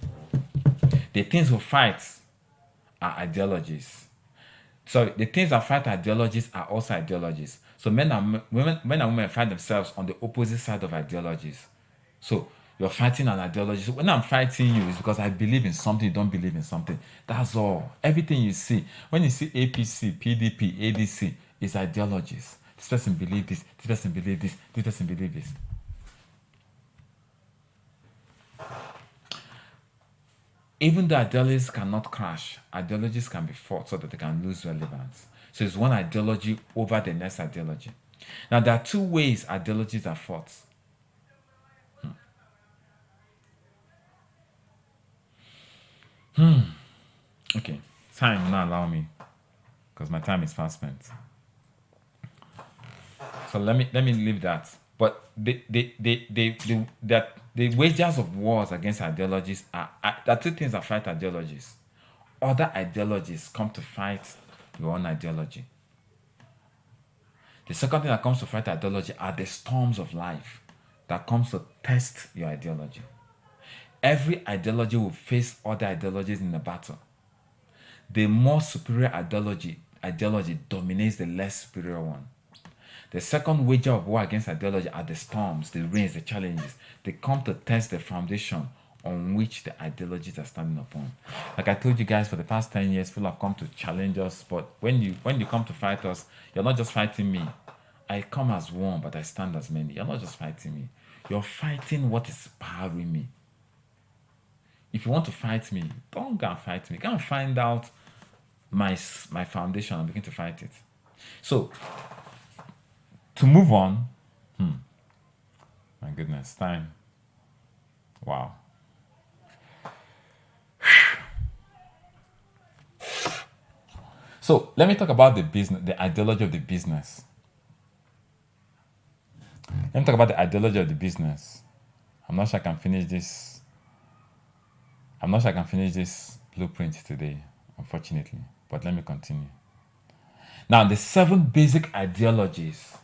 Speaker 1: The things we fight are ideologies. So the things that fight ideologies are also ideologies. So men and women find themselves on the opposite side of ideologies. So you're fighting an ideology. So when I'm fighting you, it's because I believe in something, you don't believe in something. That's all. Everything you see, when you see APC, PDP, ADC, is ideologies. This person believe this person believe this person believe this. Even though ideologies cannot crash, ideologies can be fought so that they can lose relevance. So it's one ideology over the next ideology. Now, there are two ways ideologies are fought. Okay, time will not allow me because my time is fast spent. So let me leave that. But the wages of wars against ideologies there are two things that fight ideologies. Other ideologies come to fight your own ideology. The second thing that comes to fight ideology are the storms of life that comes to test your ideology. Every ideology will face other ideologies in a battle. The more superior ideology dominates the less superior one. The second wager of war against ideology are the storms, the rains, the challenges. They come to test the foundation on which the ideologies are standing upon. Like I told you guys, for the past 10 years, people have come to challenge us, but when you come to fight us, you're not just fighting me. I come as one, but I stand as many. You're not just fighting me. You're fighting what is powering me. If you want to fight me, don't go and fight me. Go and find out my foundation and begin to fight it. So, to move on, my goodness, time. Wow. So let me talk about the business, the ideology of the business. Let me talk about the ideology of the business. I'm not sure I can finish this. I'm not sure I can finish this blueprint today, unfortunately. But let me continue. Now, the 7 basic ideologies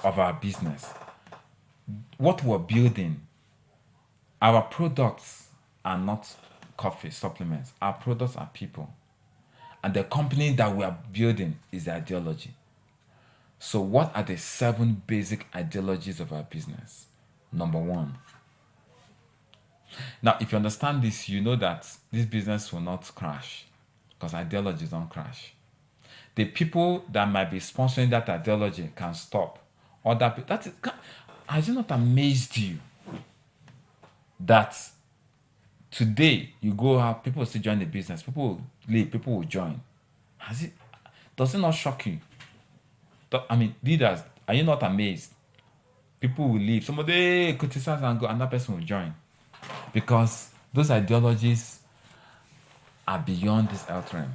Speaker 1: of our business. What we're building, our products are not coffee supplements. Our products are people. And the company that we are building is the ideology. So what are the 7 basic ideologies of our business? Number 1. Now, if you understand this, you know that this business will not crash because ideologies don't crash. The people that might be sponsoring that ideology can stop. Other people, has it not amazed you that today you go out, people still join the business, people will leave, people will join? Does it not shock you? I mean, leaders, are you not amazed? People will leave, somebody criticize and go, another person will join. Because those ideologies are beyond this earth realm.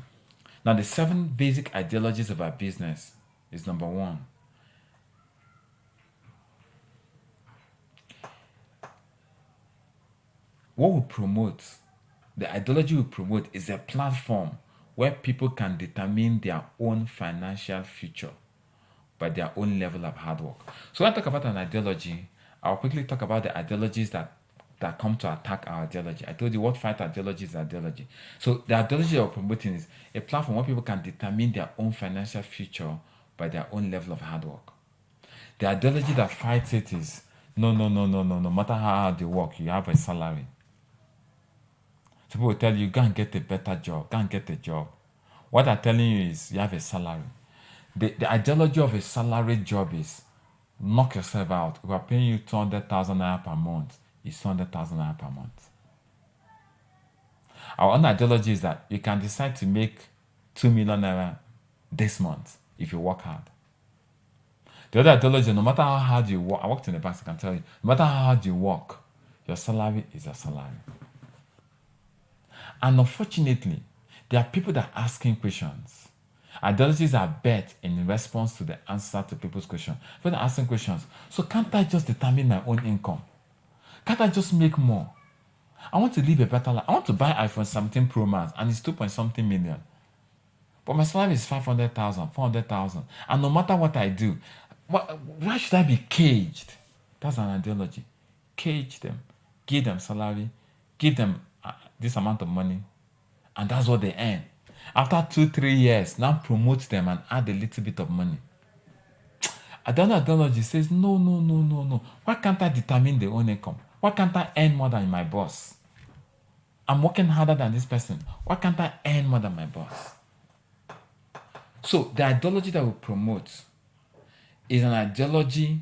Speaker 1: Now, the 7 basic ideologies of our business is number 1. What we promote, the ideology we promote is a platform where people can determine their own financial future by their own level of hard work. So when I talk about an ideology, I'll quickly talk about the ideologies that come to attack our ideology. I told you what fight ideology is ideology. So the ideology we're promoting is a platform where people can determine their own financial future by their own level of hard work. The ideology that fights it is no matter how hard you work, you have a salary. So people will tell you, go and get a better job, go and get a job. What they're telling you is you have a salary. The ideology of a salaried job is knock yourself out. If we're paying you 200,000 naira per month, it's 200,000 naira per month. Our own ideology is that you can decide to make 2 million naira this month if you work hard. The other ideology, no matter how hard you work, I worked in the bank, so I can tell you, no matter how hard you work, your salary is your salary. And unfortunately, there are people that are asking questions. Ideologies are bet in response to the answer to people's questions. People are asking questions. So can't I just determine my own income? Can't I just make more? I want to live a better life. I want to buy iPhone 17 Pro Max and it's 2 point something million. But my salary is 500,000, 400,000. And no matter what I do, Why should I be caged? That's an ideology. Cage them, give them salary, give them this amount of money, and that's what they earn. After 2, 3 years, now promote them and add a little bit of money. Another ideology says, no, no, no, no, no. Why can't I determine the own income? Why can't I earn more than my boss? I'm working harder than this person. Why can't I earn more than my boss? So the ideology that we promote is an ideology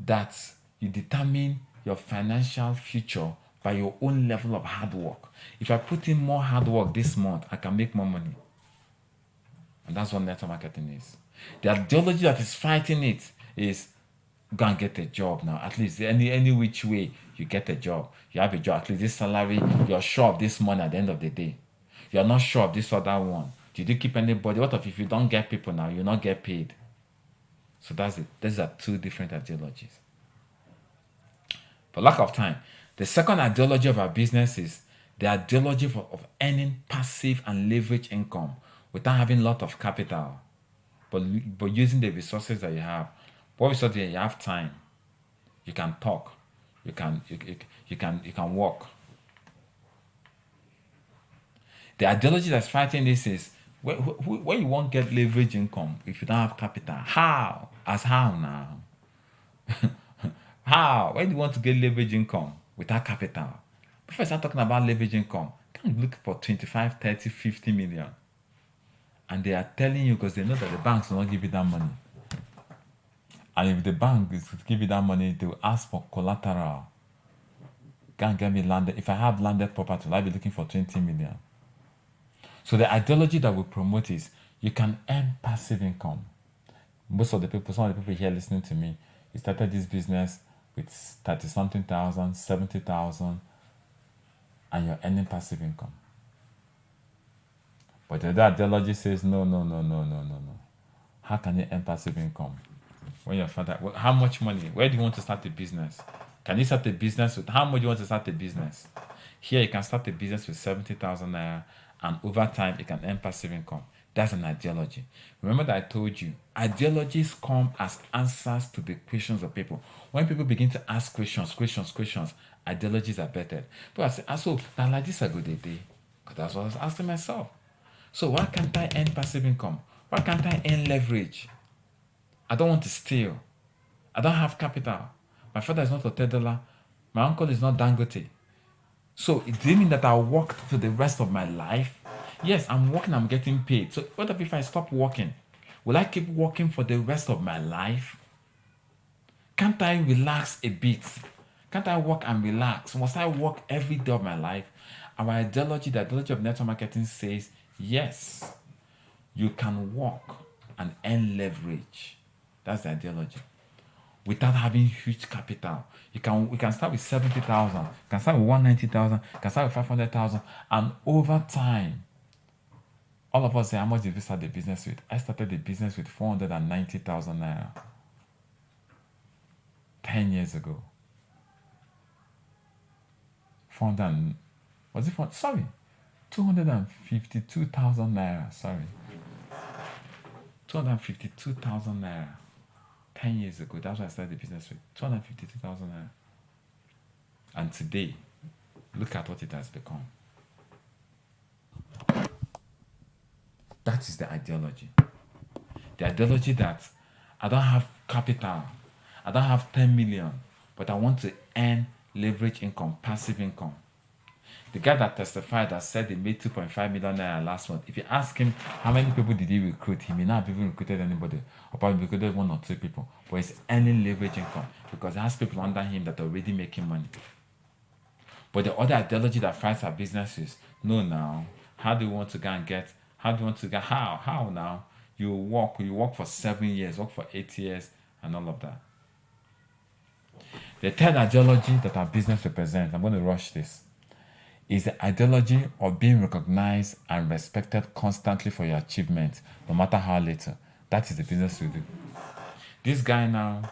Speaker 1: that you determine your financial future by your own level of hard work. If I put in more hard work this month, I can make more money. And that's what network marketing is. The ideology that is fighting it is go and get a job now. At least any which way you get a job. You have a job, at least this salary, you're sure of this money at the end of the day. You're not sure of this other one. Did you keep anybody? What if you don't get people now, you'll not get paid? So that's it. These are two different ideologies. For lack of time, the second ideology of our business is the ideology of earning passive and leverage income without having a lot of capital, but using the resources that you have. What we saw there, you have time, you can talk, you can walk. The ideology that's fighting this is when you won't get leverage income if you don't have capital. How? As how now? How? Why do you want to get leverage income without capital? Before I start talking about leverage income, can look for 25, 30, 50 million. And they are telling you because they know that the banks will not give you that money. And if the bank is to give you that money, they will ask for collateral. Can't get me landed. If I have landed property, I'll be looking for 20 million. So the ideology that we promote is you can earn passive income. Some of the people here listening to me, you started this business with 30 something thousand, 70,000, and you're earning passive income. But the other ideology says no. How can you earn passive income? When your father, how much money? Where do you want to start a business? Can you start a business with how much do you want to start a business? Here you can start a business with 70,000 naira, and over time you can earn passive income. That's an ideology. Remember that I told you, ideologies come as answers to the questions of people. When people begin to ask questions, ideologies are better. But I say, so now like this a good day. Because that's what I was asking myself. So why can't I earn passive income? Why can't I earn leverage? I don't want to steal. I don't have capital. My father is not a $10. My uncle is not Dangote. So it doesn't mean that I'll work for the rest of my life. Yes, I'm working, I'm getting paid. So what if I stop working? Will I keep working for the rest of my life? Can't I relax a bit? Can't I work and relax? Must I work every day of my life? Our ideology, the ideology of network marketing says, yes, you can work and earn leverage. That's the ideology. Without having huge capital. We can start with 70,000, can start with 190,000, can start with 500,000, and over time, all of us say, how much did we start the business with? I started the business with 490,000 naira 10 years ago. 252,000 naira, sorry. 252,000 naira 10 years ago. That's why I started the business with 252,000 naira. And today, look at what it has become. That is the ideology. The ideology that I don't have capital, I don't have 10 million, but I want to earn leverage income, passive income. The guy that testified that said he made 2.5 million naira last month, if you ask him how many people did he recruit, he may not have even recruited anybody, or probably recruited 1 or 2 people, but he's earning leverage income because he has people under him that are already making money. But the other ideology that fights our business is, no now, how do you want to get, how now? You work for 7 years, work for 8 years, and all of that. The third ideology that our business represents, I'm going to rush this, is the ideology of being recognized and respected constantly for your achievements, no matter how little. That is the business we do. This guy now,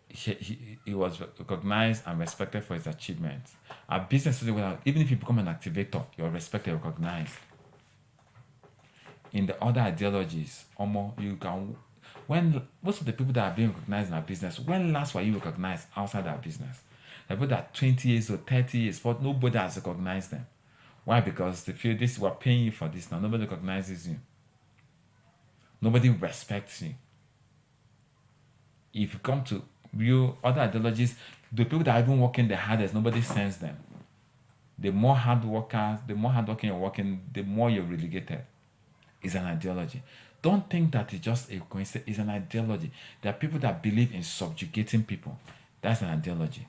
Speaker 1: he was recognized and respected for his achievements. Our business is, even if you become an activator, you're respected, recognized. In the other ideologies, When most of the people that are being recognized in our business, when last were you recognized outside our business? The people that are 20 years or 30 years, but nobody has recognized them. Why? Because they feel this, we're paying you for this now. Nobody recognizes you. Nobody respects you. If you come to real other ideologies, the people that are even working the hardest, nobody sends them. The more hard workers, the more hard working you're working, the more you're relegated. It's an ideology. Don't think that it's just a coincidence. It's an ideology. There are people that believe in subjugating people. That's an ideology.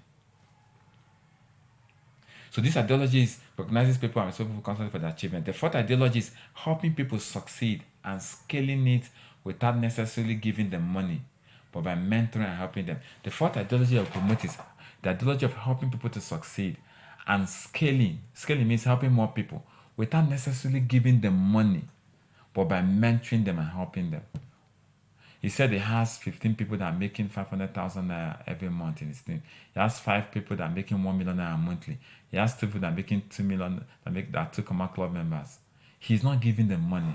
Speaker 1: So this ideology is recognizes people and respecting people constantly for their achievement. The fourth ideology is helping people succeed and scaling it without necessarily giving them money, but by mentoring and helping them. The fourth ideology of promote is the ideology of helping people to succeed and scaling. Scaling means helping more people without necessarily giving them money, but by mentoring them and helping them. He said he has 15 people that are making 500,000 naira every month in his team. He has 5 people that are making 1 million naira monthly. He has 2 people that are making 2 million that are 2 command club members. He's not giving them money,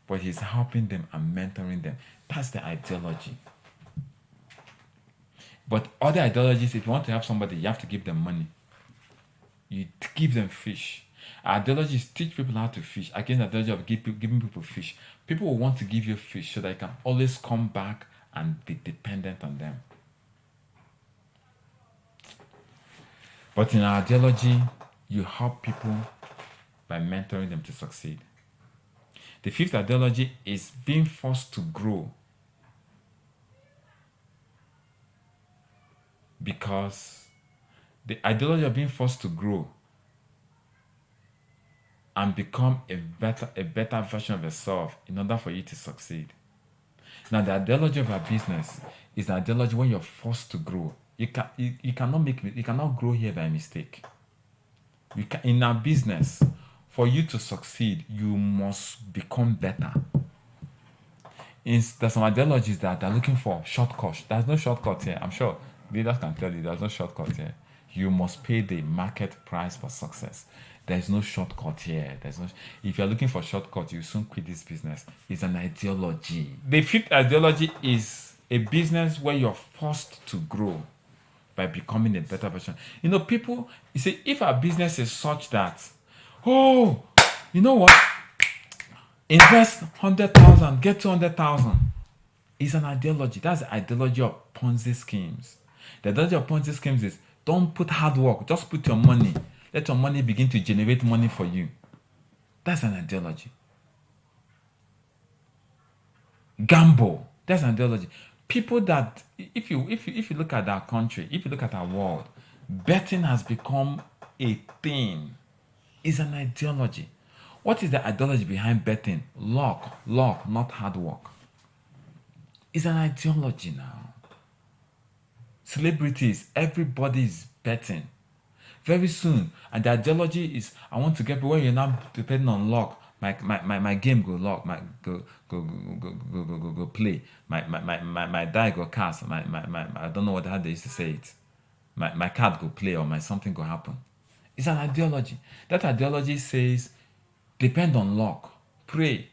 Speaker 1: but he's helping them and mentoring them. That's the ideology. But other ideologies, if you want to help somebody, you have to give them money. You give them fish. Ideologies teach people how to fish. Against the ideology of giving people fish. People will want to give you fish so that you can always come back and be dependent on them. But in our ideology, you help people by mentoring them to succeed. The fifth ideology is being forced to grow. Because the ideology of being forced to grow and become a better version of yourself in order for you to succeed. Now, the ideology of our business is an ideology when you're forced to grow. You cannot grow here by mistake. In our business, for you to succeed, you must become better. There's some ideologies that are looking for shortcuts. There's no shortcut here. I'm sure leaders can tell you there's no shortcut here. You must pay the market price for success. There's no shortcut here. If you're looking for shortcut, you soon quit this business. It's an ideology. The fifth ideology is a business where you're forced to grow by becoming a better version. People, you see, if our business is such that, you know what? Invest 100,000, get 200,000. It's an ideology. That's the ideology of Ponzi schemes. The ideology of Ponzi schemes is don't put hard work, just put your money. Let your money begin to generate money for you. That's an ideology. Gamble. That's an ideology. People that, if you look at our country, if you look at our world, betting has become a thing. It's an ideology. What is the ideology behind betting? Luck, not hard work. It's an ideology now. Celebrities, everybody is betting. Very soon, and the ideology is I want to get where you're not depending on luck. My game go luck, my go play. My die go cast. My I don't know how they used to say it. My card go play or my something go happen. It's an ideology. That ideology says depend on luck. Pray.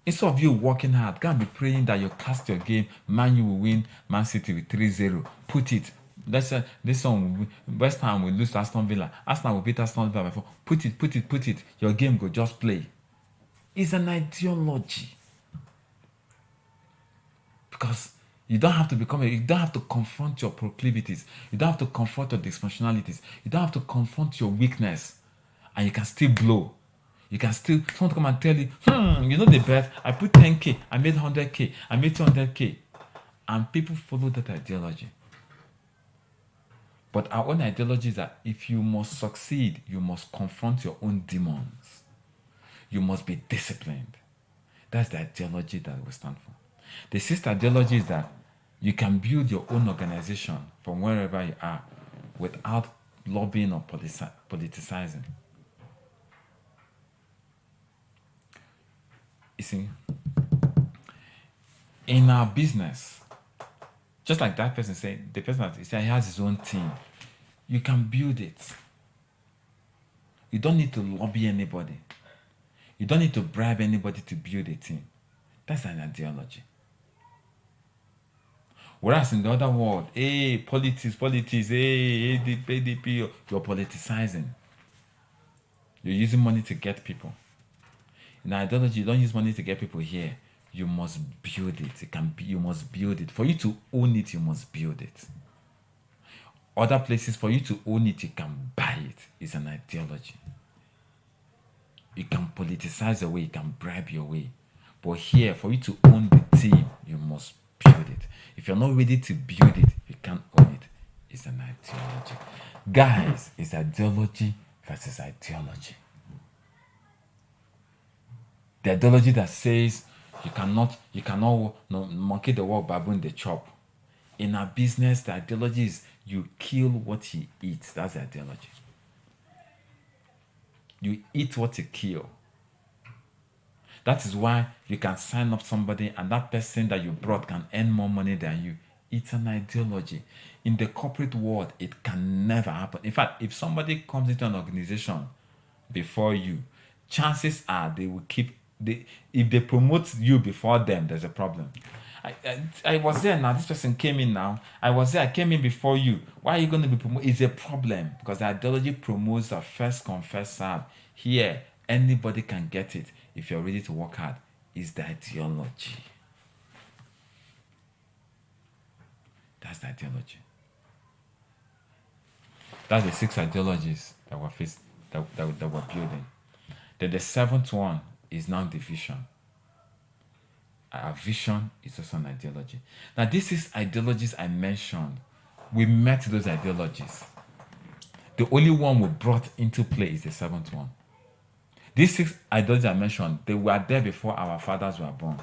Speaker 1: Instead of you working hard, go and be praying that you cast your game, Man U will win Man City with 3-0. Put it. Let's say this one, West Ham will lose to Aston Villa. Arsenal will beat Aston Villa by 4. Put it. Your game go just play. It's an ideology. Because you don't have to confront your proclivities. You don't have to confront your dysfunctionalities. You don't have to confront your weakness. And you can still blow. You can still, someone come and tell you, the bet, I put 10K, I made 100K, I made 200K. And people follow that ideology. But our own ideology is that if you must succeed, you must confront your own demons. You must be disciplined. That's the ideology that we stand for. The sixth ideology is that you can build your own organization from wherever you are without lobbying or politicizing. You see, in our business, just like that person said, the person that said he has his own team, you can build it. You don't need to lobby anybody. You don't need to bribe anybody to build a team. That's an ideology. Whereas in the other world, hey, politics, hey, ADP, you're politicizing. You're using money to get people. In ideology, you don't use money to get people here. You must build it. You must build it. For you to own it, you must build it. Other places, for you to own it, you can buy it. It's an ideology. You can politicize your way, you can bribe your way. But here, for you to own the team, you must build it. If you're not ready to build it, you can't own it. It's an ideology. Guys, it's ideology versus ideology. The ideology that says you cannot monkey the world, baboon the chop. In our business, the ideology is you kill what you eat. That's the ideology. You eat what you kill. That is why you can sign up somebody and that person that you brought can earn more money than you. It's an ideology. In the corporate world, it can never happen. In fact, if somebody comes into an organization before you, chances are they will if they promote you before them, there's a problem. I was there now. This person came in now. I was there. I came in before you. Why are you going to be promoted? It's a problem because the ideology promotes the first come, first serve. Here, anybody can get it if you're ready to work hard. It's the ideology. That's the ideology. That's the 6 ideologies that we're building. Then the 7th one is now the vision. Our vision is also an ideology. Now, these 6 ideologies I mentioned, we met those ideologies. The only one we brought into play is the 7th one. These 6 ideologies I mentioned, they were there before our fathers were born.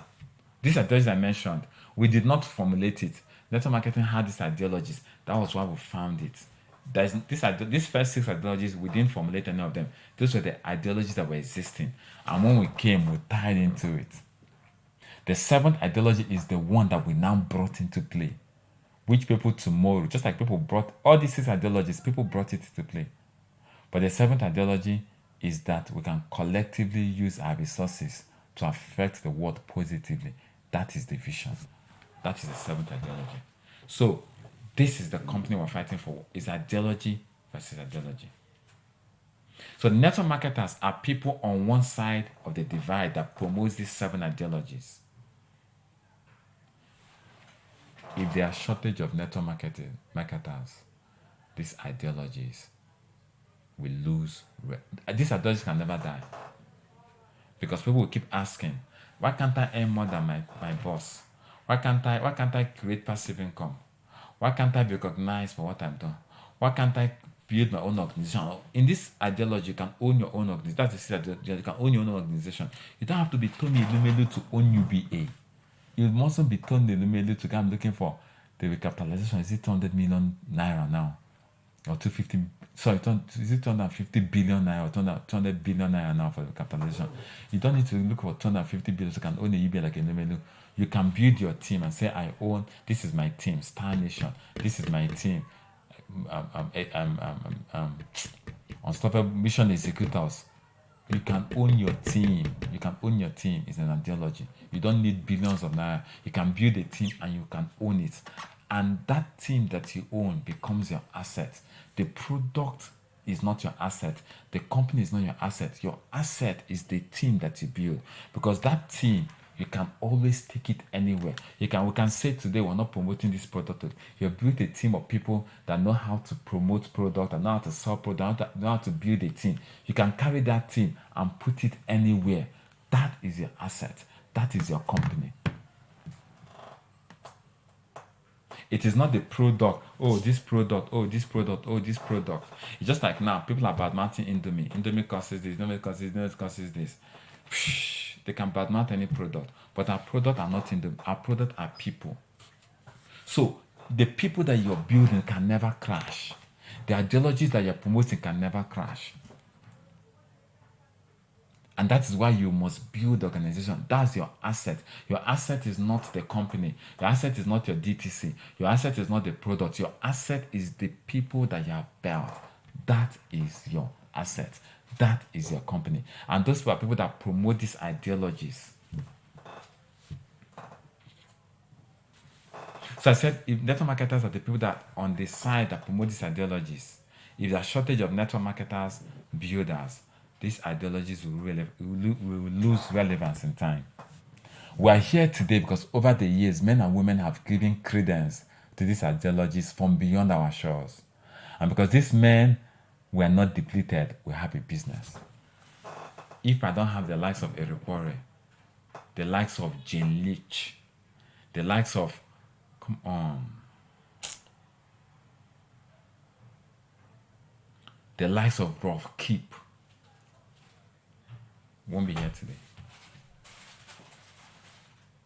Speaker 1: These ideologies I mentioned, we did not formulate it. Network marketing had these ideologies. That was why we found it. These first 6 ideologies, we didn't formulate any of them. Those were the ideologies that were existing. And when we came, we tied into it. The 7th ideology is the one that we now brought into play. Which people tomorrow, just like people brought all these 6 ideologies, people brought it to play. But the 7th ideology is that we can collectively use our resources to affect the world positively. That is the vision. That is the 7th ideology. So this is the company we're fighting for. Is ideology versus ideology. So network marketers are people on one side of the divide that promotes these 7 ideologies. If there are shortage of network marketers, these ideologies will lose. These ideologies can never die. Because people will keep asking, why can't I earn more than my boss? Why can't I create passive income? Why can't I be recognized for what I've done? Why can't I build my own organization? In this ideology, you can own your own organization. That's the ideology. You can own your own organization. You don't have to be Tony Elumelu to own UBA. You mustn't be Tony Elumelu to come looking for the recapitalization. Is it 200 million naira now? Or 250, sorry, is it 250 billion naira or 200 billion naira now for the capitalization? You don't need to look for 250 billion so you can own a UBA like a Elumelu. You can build your team and say, I own, this is my team, Star Nation, this is my team, Unstoppable Mission Executors. You can own your team. You can own your team. It's an ideology. You don't need billions of naira. You can build a team and you can own it. And that team that you own becomes your asset. The product is not your asset. The company is not your asset. Your asset is the team that you build. Because that team, you can always take it anywhere. We can say today we're not promoting this product. You build a team of people that know how to promote product, and know how to sell product, know how to build a team. You can carry that team and put it anywhere. That is your asset. That is your company. It is not the product. Oh, this product. Oh, this product. Oh, this product. It's just like now, people are badmouthing Indomie. Indomie causes this. Indomie causes this. Indomie causes this. They can badmouth any product, but our product are not in them. Our product are people. So the people that you're building can never crash. The ideologies that you're promoting can never crash. And that is why you must build the organization. That's your asset. Your asset is not the company. Your asset is not your DTC. Your asset is not the product. Your asset is the people that you have built. That is your asset. That is your company. And those are people that promote these ideologies. So I said, if network marketers are the people that on the side that promote these ideologies, if there's shortage of network marketers, builders, these ideologies will lose relevance in time. We are here today because over the years, men and women have given credence to these ideologies from beyond our shores. And because these men were not depleted, we have a business. If I don't have the likes of Eric, the likes of Jane Leach, the likes of, come on, the likes of Rolf Keep, won't be here today.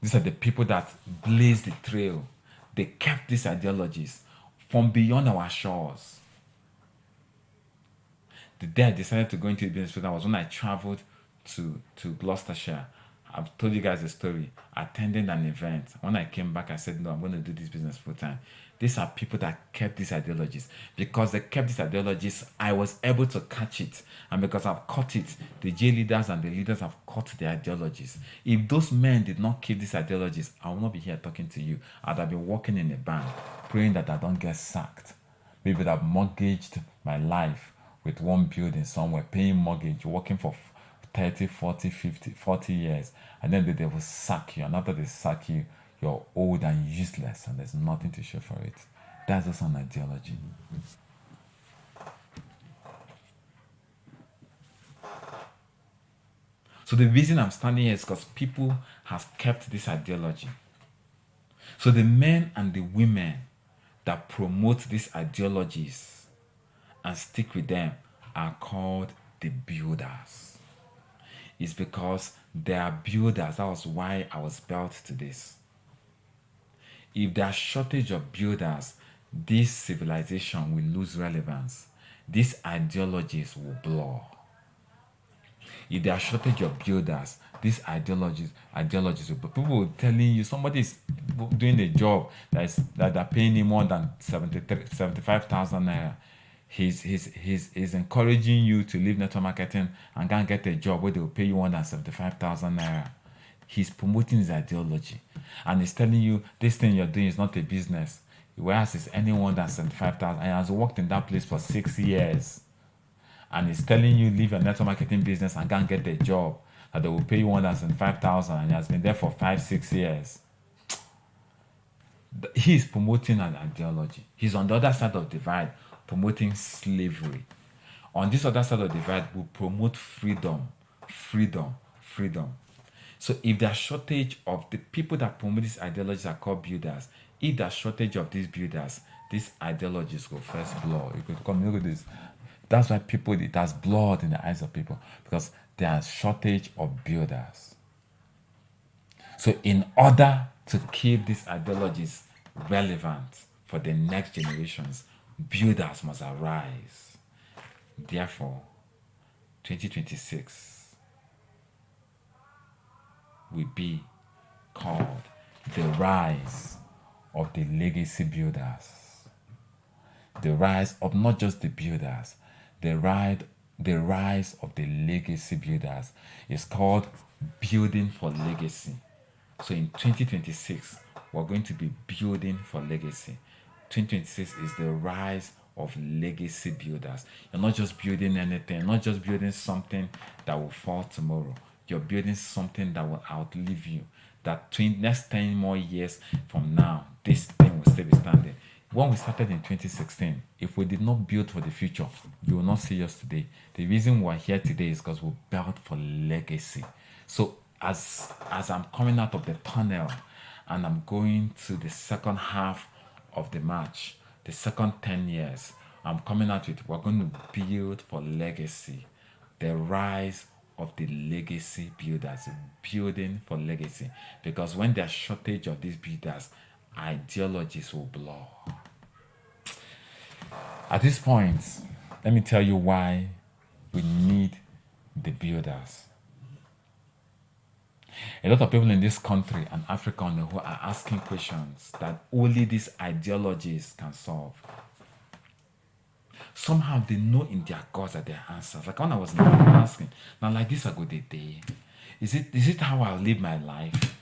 Speaker 1: These are the people that blazed the trail. They kept these ideologies from beyond our shores. The day I decided to go into the business full time was when I traveled to Gloucestershire. I've told you guys a story. Attending an event. When I came back, I said, no, I'm going to do this business full time. These are people that kept these ideologies. Because they kept these ideologies, I was able to catch it. And because I've caught it, the J leaders and the leaders have caught the ideologies. If those men did not keep these ideologies, I will not be here talking to you. I'd have been working in a bank, praying that I don't get sacked. Maybe I'd have mortgaged my life with one building somewhere, paying mortgage, working for 30, 40, 50, 40 years, and then they will sack you. And after they sack you, you're old and useless, and there's nothing to show for it. That's also an ideology. So the reason I'm standing here is because people have kept this ideology. So the men and the women that promote these ideologies and stick with them are called the builders. It's because they are builders. That was why I was built to this. If there's shortage of builders, this civilization will lose relevance. These ideologies will blur. If there's shortage of builders, these ideologies will blur. People will telling you somebody is doing a job that they're paying him more than 75,000 naira. He's encouraging you to leave network marketing and go and get a job where they will pay you more than 75,000 naira. He's promoting his ideology. And he's telling you this thing you're doing is not a business. Whereas it's anyone than 75,000. And he has worked in that place for 6 years. And he's telling you leave your network marketing business and go and get a job that they will pay you more than 75,000. And he has been there for 5-6 years. He's promoting an ideology. He's on the other side of the divide, promoting slavery. On this other side of the divide, we promote freedom. So if there's shortage of the people that promote these ideologies are called builders, if there's shortage of these builders, these ideologies will first blur. You could come look at this. That's why it has blood in the eyes of people, because there's shortage of builders. So in order to keep these ideologies relevant for the next generations, builders must arise. Therefore, 2026 will be called the rise of the legacy builders. The rise of not just the builders, the rise of the legacy builders is called building for legacy. So in 2026, we're going to be building for legacy. 2026 is the rise of legacy builders. You're not just building anything, not just building something that will fall tomorrow. You're building something that will outlive you. That next 10 more years from now, this thing will still be standing. When we started in 2016, if we did not build for the future, you will not see us today. The reason we're here today is because we built for legacy. So as I'm coming out of the tunnel and I'm going to the second half of the march, the second 10 years, I'm coming out with, we're going to build for legacy. The rise of the legacy builders, building for legacy. Because when there's shortage of these builders, ideologies will blur. At this point, let me tell you why we need the builders. A lot of people in this country and Africa on the whole are asking questions that only these ideologies can solve. Somehow they know in their guts that their answers. Like when I was asking, now like this a good day. Is it how I'll live my life?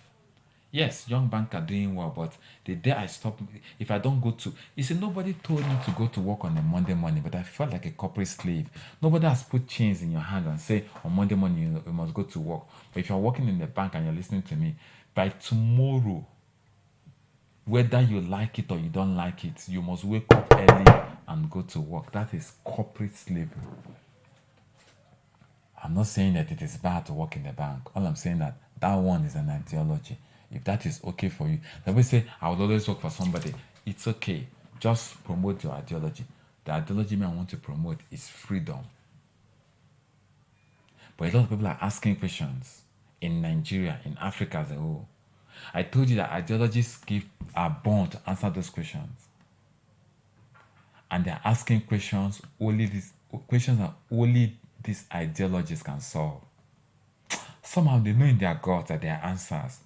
Speaker 1: Yes, young banker doing well, but the day I stop, if I don't go to, you see, nobody told me to go to work on a Monday morning, but I felt like a corporate slave. Nobody has put chains in your hand and say on Monday morning you must go to work. But if you're working in the bank and you're listening to me, by tomorrow, whether you like it or you don't like it, you must wake up early and go to work. That is corporate slavery. I'm not saying that it is bad to work in the bank. All I'm saying that that one is an ideology. If that is okay for you, then we say I would always work for somebody. It's okay. Just promote your ideology. The ideology I want to promote is freedom. But a lot of people are asking questions in Nigeria, in Africa as a whole. I told you that ideologies are born to answer those questions. And they're asking questions that only these ideologies can solve. Somehow they know in their guts that they are answers.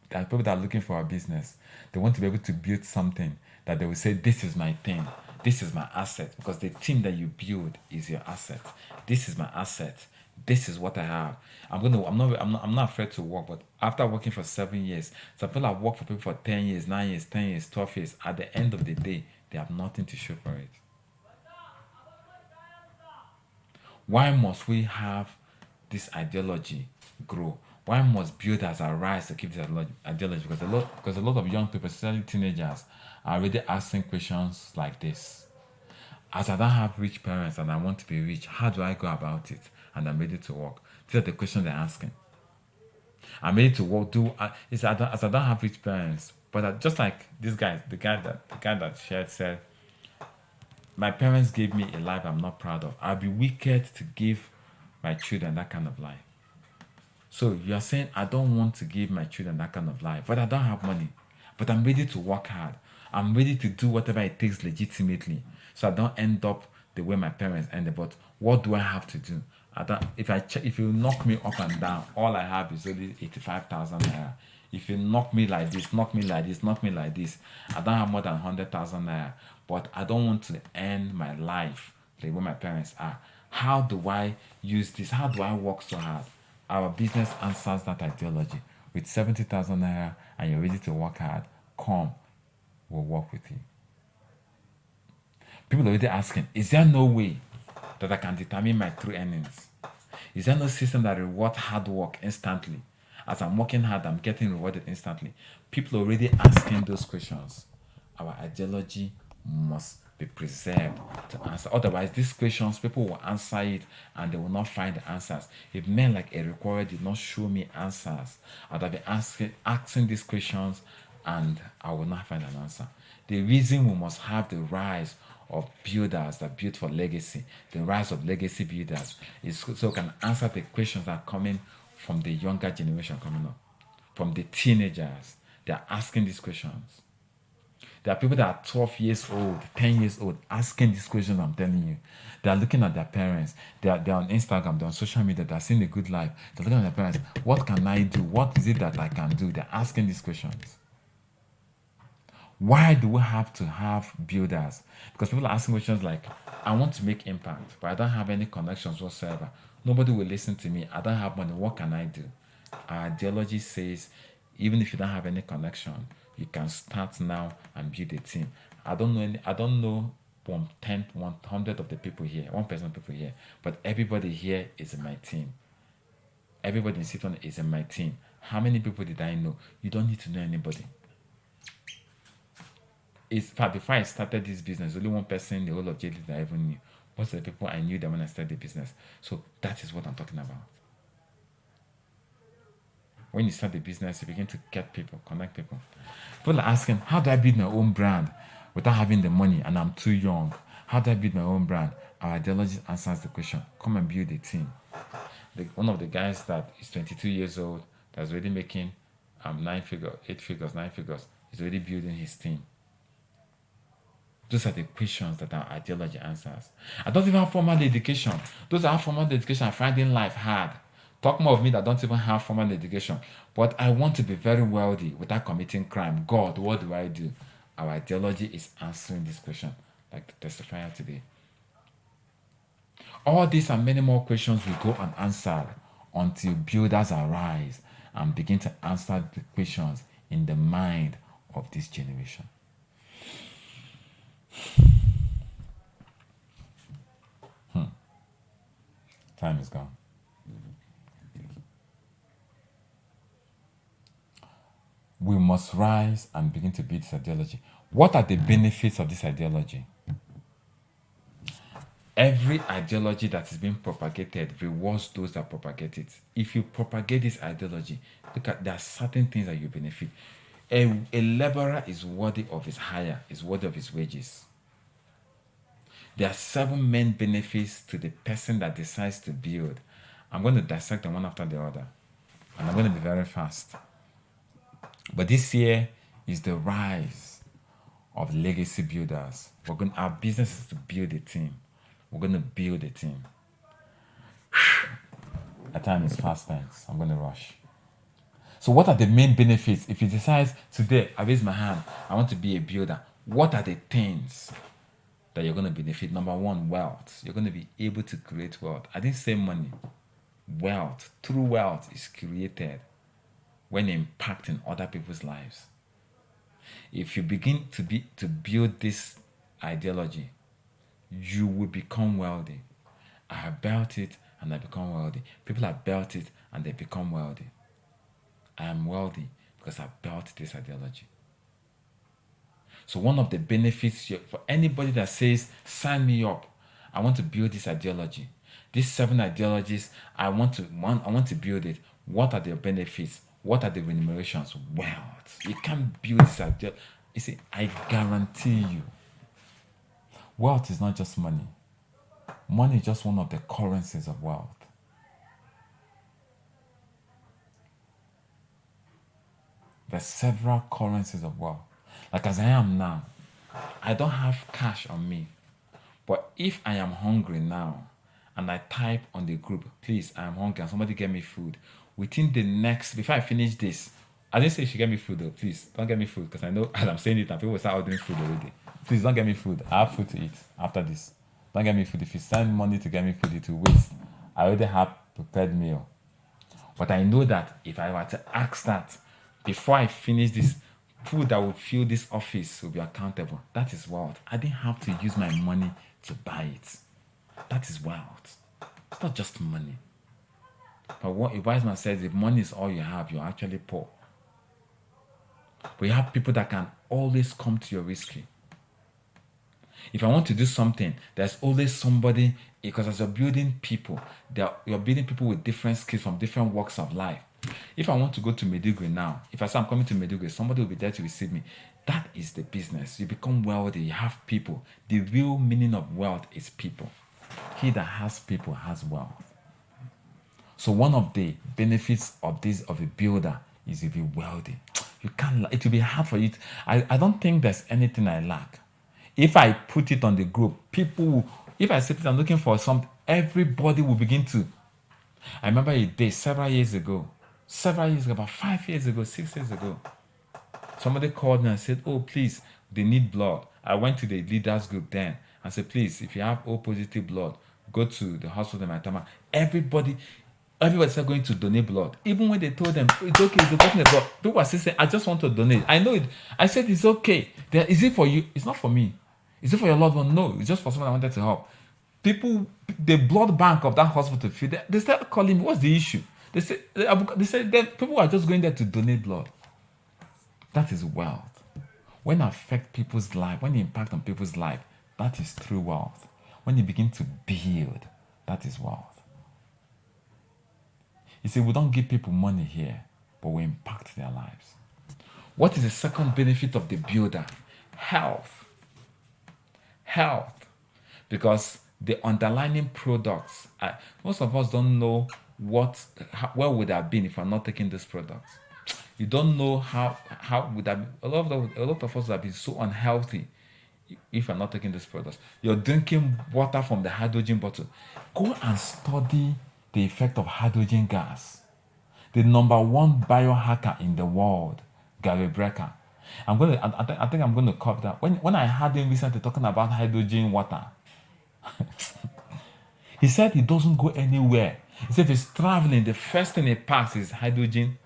Speaker 1: There are people that are looking for a business. They want to be able to build something that they will say, this is my thing, this is my asset, because the thing that you build is your asset. This is my asset. This is what I have. I'm not afraid to work, but after working for 7 years, some people have worked for people for 10 years, 9 years, 10 years, 12 years. At the end of the day, they have nothing to show for it. Why must we have this ideology grow? Why must builders arise to keep this ideology? Because a lot of young people, especially teenagers, are already asking questions like this. As I don't have rich parents and I want to be rich, how do I go about it? And I'm ready to work. These are the questions they're asking. I'm ready to work. As I don't have rich parents, but just like this guy, the guy that shared said, my parents gave me a life I'm not proud of. I'll be wicked to give my children that kind of life. So you're saying I don't want to give my children that kind of life, but I don't have money. But I'm ready to work hard. I'm ready to do whatever it takes legitimately. So I don't end up the way my parents ended. But what do I have to do? I don't, if you knock me up and down, all I have is only 85,000 naira. If you knock me like this, knock me like this, knock me like this, I don't have more than 100,000 naira. But I don't want to end my life the way my parents are. How do I use this? How do I work so hard? Our business answers that ideology. With 70,000 naira and you're ready to work hard, come, we'll work with you. People are already asking, is there no way that I can determine my true earnings? Is there no system that rewards hard work instantly? As I'm working hard, I'm getting rewarded instantly. People are already asking those questions. Our ideology must be preserved to answer. Otherwise, these questions, people will answer it and they will not find the answers. If men like Eric Warren did not show me answers, I'd have been asking these questions and I will not find an answer. The reason we must have the rise of builders that build for legacy, the rise of legacy builders, is so we can answer the questions that are coming from the younger generation coming up, from the teenagers. They are asking these questions. There are people that are 12 years old, 10 years old, asking these questions I'm telling you. They are looking at their parents. They're on Instagram, they're on social media, they're seeing a good life. They're looking at their parents. What can I do? What is it that I can do? They're asking these questions. Why do we have to have builders? Because people are asking questions like, I want to make impact, but I don't have any connections whatsoever. Nobody will listen to me. I don't have money. What can I do? Our ideology says, even if you don't have any connection, you can start now and build a team. I don't know 100 of the people here, 1% of people here, but everybody here is in my team. Everybody in Siton is in my team. How many people did I know? You don't need to know anybody. It's before I started this business, only one person in the whole of JD that I even knew. Most of the people I knew them when I started the business. So that is what I'm talking about. When you start the business, you begin to get people, connect people. People are asking, how do I build my own brand without having the money and I'm too young? How do I build my own brand? Our ideology answers the question. Come and build a team. One of the guys that is 22 years old, that's already making 9 figures, 8 figures, 9 figures, is already building his team. Those are the questions that our ideology answers. I don't even have formal education. Those that have formal education are finding life hard. Talk more of me that don't even have formal education. But I want to be very wealthy without committing crime. God, what do I do? Our ideology is answering this question, like the testifier today. All these and many more questions will go unanswered until builders arise and begin to answer the questions in the mind of this generation. Time is gone. We must rise and begin to build this ideology. What are the benefits of this ideology? Every ideology that is being propagated rewards those that propagate it. If you propagate this ideology, look at there are certain things that you benefit. A laborer is worthy of his hire, is worthy of his wages. There are 7 main benefits to the person that decides to build. I'm going to dissect them one after the other, and I'm going to be very fast. But this year is the rise of legacy builders. Our business is to build a team. We're going to build a team. My time is fast spent. I'm going to rush. So what are the main benefits? If you decide today, I raise my hand, I want to be a builder, what are the things that you're going to benefit? Number 1, wealth. You're going to be able to create wealth. I didn't say money. Wealth. True wealth is created when impacting other people's lives. If you begin to build this ideology, you will become wealthy. I have built it and I become wealthy. People have built it and they become wealthy. I am wealthy because I built this ideology. So one of the benefits for anybody that says, sign me up, I want to build this ideology. These 7 ideologies, I want to build it. What are the benefits? What are the remunerations? Wealth. You can't build this ideology. You see, I guarantee you, wealth is not just money. Money is just one of the currencies of wealth. There's several currencies of wealth. Like as I am now, I don't have cash on me. But if I am hungry now and I type on the group, please, I am hungry and somebody get me food, within the next, before I finish this, I didn't say you should get me food though, please, don't get me food because I know as I'm saying it and people will start ordering food already. Please don't get me food. I have food to eat after this. Don't get me food. If you send money to get me food, it will waste. I already have prepared meal. But I know that if I were to ask that, before I finish this, food that will fill this office will be accountable. That is wealth. I didn't have to use my money to buy it. That is wealth. It's not just money. But what a wise man says, if money is all you have, you're actually poor. But you have people that can always come to your rescue. If I want to do something, there's always somebody, because as you're building people, you're building people with different skills from different walks of life. If I want to go to Meduguri now, if I say I'm coming to Meduguri, somebody will be there to receive me. That is the business. You become wealthy, you have people. The real meaning of wealth is people. He that has people has wealth. So one of the benefits of a builder is to be wealthy. It will be hard for you. I don't think there's anything I lack. If I put it on the group, if I say I'm looking for something, everybody will begin to. I remember a day several years ago, about 5 years ago, 6 years ago, somebody called me and said, oh, please, they need blood. I went to the leaders group then and said, please, if you have O positive blood, go to the hospital in my town. Everybody started going to donate blood. Even when they told them, it's okay, it's the blood. People were still saying, I just want to donate. I know it. I said, it's okay. Is it for you? It's not for me. Is it for your loved one? No, it's just for someone I wanted to help. People, the blood bank of that hospital, they started calling me, what's the issue? They said people are just going there to donate blood. That is wealth. When you affect people's life, when you impact on people's life, that is true wealth. When you begin to build, that is wealth. You see, we don't give people money here, but we impact their lives. What is the second benefit of the builder? Health. Because the underlying products, most of us don't know where would have been if I'm not taking this product. You don't know how would have a lot of us would have been so unhealthy if I'm not taking this product. You're drinking water from the hydrogen bottle. Go and study the effect of hydrogen gas. The number 1 biohacker in the world, Gary Brecker. I think I'm going to copy that. When I heard him recently talking about hydrogen water, he said he doesn't go anywhere. He said if he's traveling, the first thing he packs is hydrogen.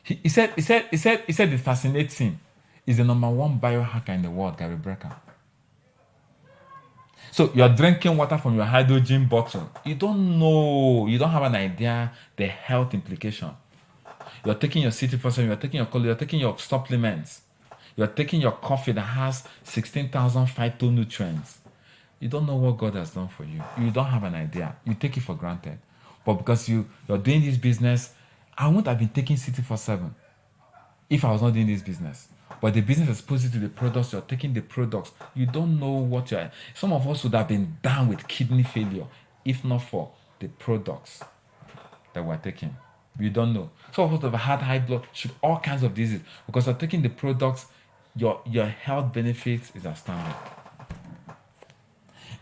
Speaker 1: He said the fascinating is the number one biohacker in the world, Gary Brecker. So you're drinking water from your hydrogen bottle. You don't know, you don't have an idea the health implication. You're taking your CT47, you're taking your Okoli, you're taking your supplements. You're taking your coffee that has 16,000 phytonutrients. You don't know what God has done for you. You don't have an idea. You take it for granted. But because you're doing this business, I wouldn't have been taking CT47 if I was not doing this business. But the business exposed you to the products, you're taking the products. You don't know what you're. Some of us would have been down with kidney failure if not for the products that we're taking. You don't know. Some of us have had high blood sugar, all kinds of diseases. Because you're taking the products, your health benefits is astounding.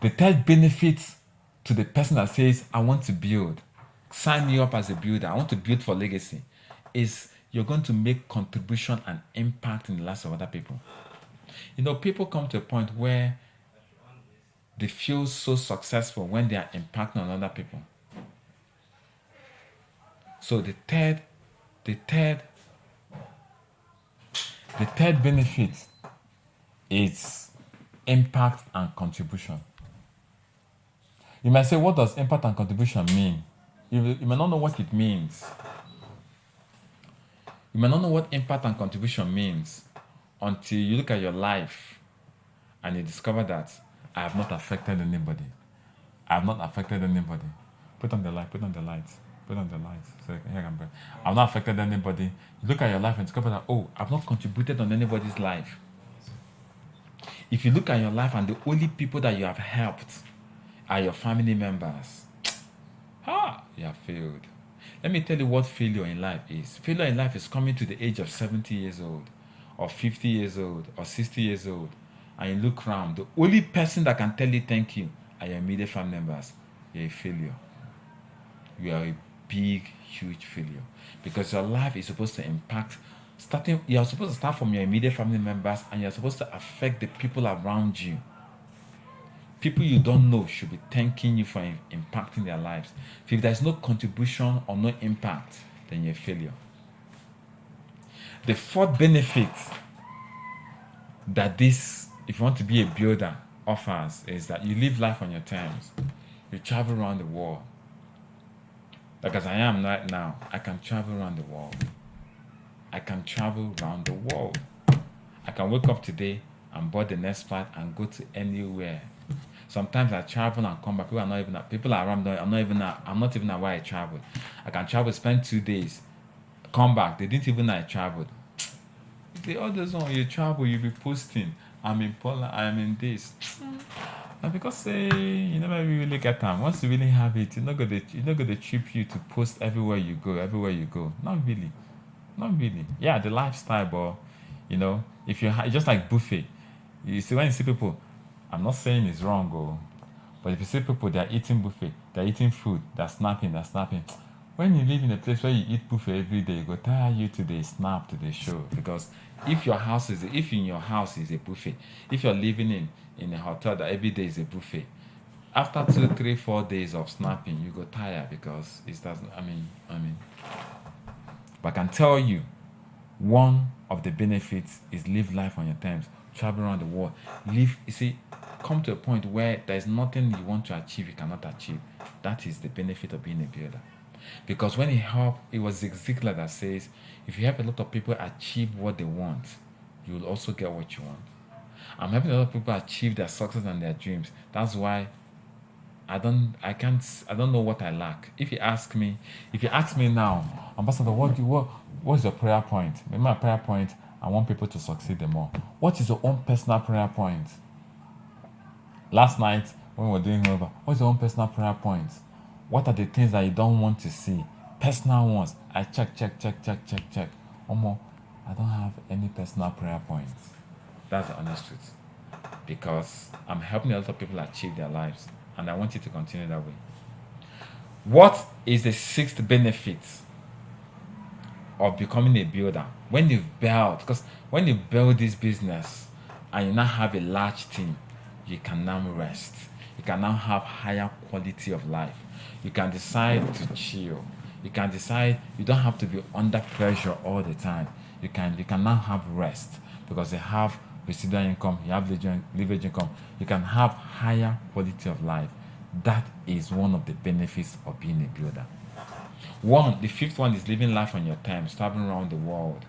Speaker 1: The third benefit to the person that says, I want to build, sign me up as a builder, I want to build for legacy, is you're going to make contribution and impact in the lives of other people. You know, people come to a point where they feel so successful when they are impacting on other people. So the third benefit is impact and contribution. You might say, what does impact and contribution mean? You may not know what it means. You may not know what impact and contribution means until you look at your life and you discover that I have not affected anybody. I have not affected anybody. Put on the light, put on the lights, put on the lights. So here I'm breath. I've not affected anybody. You look at your life and discover that, oh, I've not contributed on anybody's life. If you look at your life and the only people that you have helped are your family members, you have failed. Let me tell you what failure in life is. Failure in life is coming to the age of 70 years old, or 50 years old, or 60 years old, and you look around. The only person that can tell you thank you are your immediate family members. You're a failure. You are a big, huge failure. Because your life is supposed to impact, you're supposed to start from your immediate family members, and you're supposed to affect the people around you. People you don't know should be thanking you for impacting their lives. If there's no contribution or no impact, then you're a failure. The fourth benefit that this, if you want to be a builder, offers is that you live life on your terms. You travel around the world. Like as I am right now, I can travel around the world. I can travel around the world. I can wake up today and board the next flight and go to anywhere. Sometimes I travel and come back. People are around. I'm not even aware I traveled. I can travel, spend 2 days, come back. They didn't even know I traveled. The others on you travel, you be posting. I'm in Poland. I'm in this. And because you never really get time. Once you really have it, you're not gonna trip you to post everywhere you go. Not really. Yeah, the lifestyle, but if you it's just like buffet. You see, when you see people, I'm not saying it's wrong, but if you see people, they're eating buffet, they're eating food, they're snapping. When you live in a place where you eat buffet every day, you go tire you to the snap to the show. Because if in your house is a buffet, if you're living in a hotel that every day is a buffet, after 2, 3, 4 days of snapping, you go tired because it doesn't. But I can tell you, one of the benefits is live life on your terms. Travel around the world. Come to a point where there's nothing you want to achieve you cannot achieve. That is the benefit of being a builder. Because when it was Zig Ziglar that says, if you help a lot of people achieve what they want, you will also get what you want. I'm helping a lot of people achieve their success and their dreams. That's why I don't know what I lack. If you ask me now, Ambassador, what's your prayer point? Maybe my prayer point, I want people to succeed them more. What is your own personal prayer point? Last night, when we were doing over, what's your own personal prayer point? What are the things that you don't want to see? Personal ones. I check. Omo, I don't have any personal prayer points. That's the honest truth. Because I'm helping a lot of people achieve their lives. And I want you to continue that way. What is the sixth benefit of becoming a builder? When you've built this business and you now have a large team, you can now rest. You can now have higher quality of life. You can decide to chill. You can decide. You don't have to be under pressure all the time. You can now have rest because you have residual income, you have leverage income. You can have higher quality of life. That is one of the benefits of being a builder. The fifth one is living life on your terms, traveling around the world.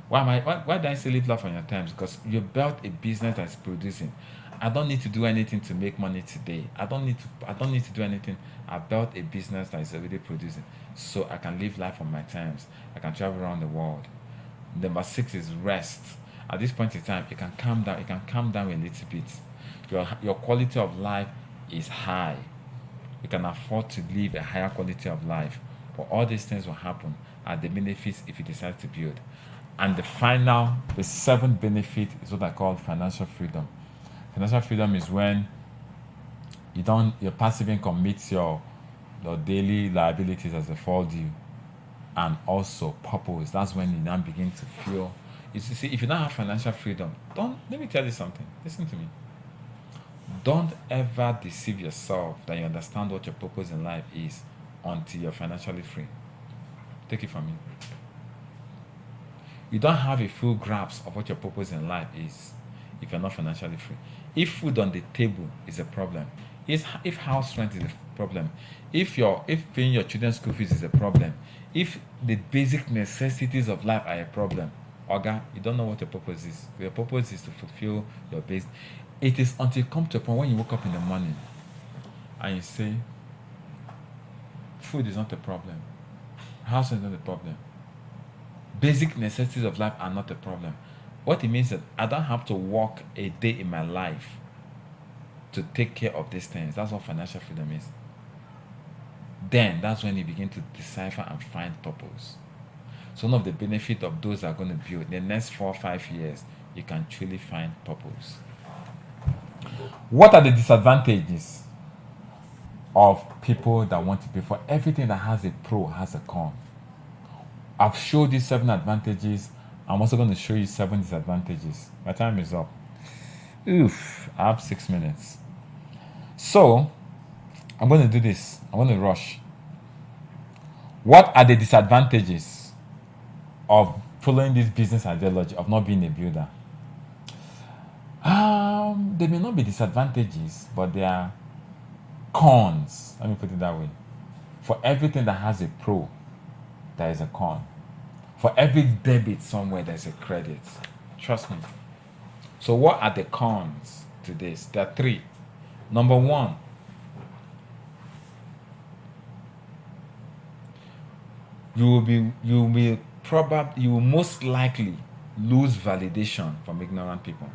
Speaker 1: Why do I say live life on your terms? Because you built a business that's producing. I don't need to do anything to make money today. I don't need to do anything. I built a business that is already producing. So I can live life on my terms. I can travel around the world. Number six is rest. At this point in time, you can calm down. You can calm down a little bit. Your quality of life is high. You can afford to live a higher quality of life. But all these things will happen at the benefits if you decide to build. And the seventh benefit is what I call financial freedom. Financial freedom is when your passive income meets your daily liabilities as they fall due, and also purpose. That's when you now begin to feel. You see, if you don't have financial freedom, don't. Let me tell you something. Listen to me. Don't ever deceive yourself that you understand what your purpose in life is until you're financially free. Take it from me. You don't have a full grasp of what your purpose in life is if you're not financially free. If food on the table is a problem, if house rent is a problem, if paying your children's school fees is a problem, if the basic necessities of life are a problem, Oga, you don't know what your purpose is. Your purpose is to fulfill your base. It is until you come to a point when you wake up in the morning and you say, food is not a problem, house is not a problem, basic necessities of life are not a problem. What it means is that I don't have to work a day in my life to take care of these things. That's what financial freedom is. Then that's when you begin to decipher and find purpose. So one of the benefits of those that are going to build in the next 4 or 5 years, you can truly find purpose. What are the disadvantages of people that want to pay for everything that has a pro has a con? I've showed you 7 advantages. I'm also going to show you 7 disadvantages. My time is up. Oof, I have 6 minutes. So, I'm going to do this. I'm going to rush. What are the disadvantages of following this business ideology of not being a builder? There may not be disadvantages, but there are cons. Let me put it that way. For everything that has a pro, there is a con. For every debit somewhere, there's a credit. Trust me. So what are the cons to this? There are 3. Number 1, you will most likely lose validation from ignorant people.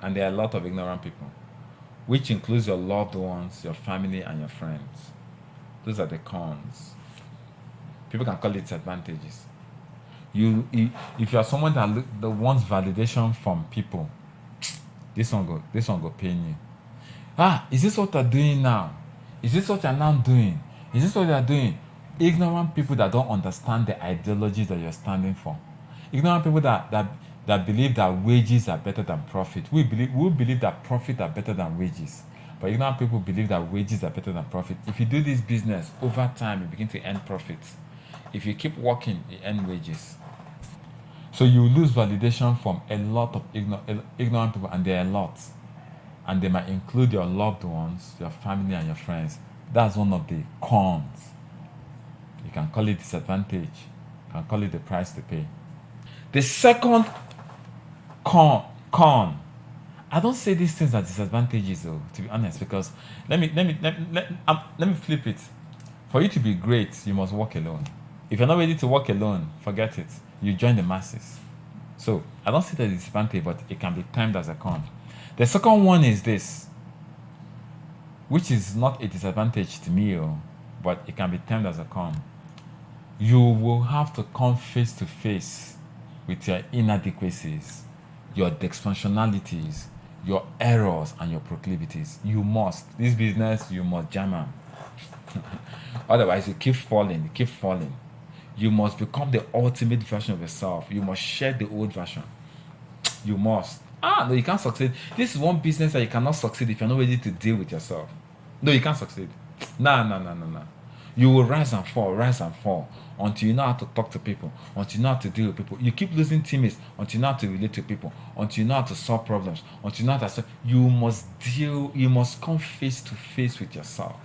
Speaker 1: And there are a lot of ignorant people, which includes your loved ones, your family, and your friends. Those are the cons. People can call it disadvantages. If you are someone that wants validation from people, this one go pain you. Is this what you're doing now? Is this what you're now doing? Is this what you're doing? Ignorant people that don't understand the ideology that you're standing for. Ignorant people that believe that wages are better than profit. We believe that profit are better than wages. But ignorant people believe that wages are better than profit. If you do this business, over time you begin to earn profits. If you keep working, you earn wages. So you lose validation from a lot of ignorant people, and there are a lot. And they might include your loved ones, your family, and your friends. That's one of the cons. You can call it disadvantage. You can call it the price to pay. The second con. I don't say these things are disadvantages, though, to be honest, because let me flip it. For you to be great, you must work alone. If you're not ready to work alone, forget it. You join the masses. So I don't see that it's a disadvantage, but it can be timed as a con. The second one is this, which is not a disadvantage to me, but it can be termed as a con. You will have to come face to face with your inadequacies, your dysfunctionalities, your errors, and your proclivities. You must. This business, you must jam them. Otherwise, you keep falling. You must become the ultimate version of yourself. You must shed the old version. You must. No, you can't succeed. This is one business that you cannot succeed if you're not ready to deal with yourself. No, you can't succeed. No, no, no, no, no. You will rise and fall until you know how to talk to people, until you know how to deal with people. You keep losing teammates until you know how to relate to people, until you know how to solve problems, until you know how to. You must come face to face with yourself.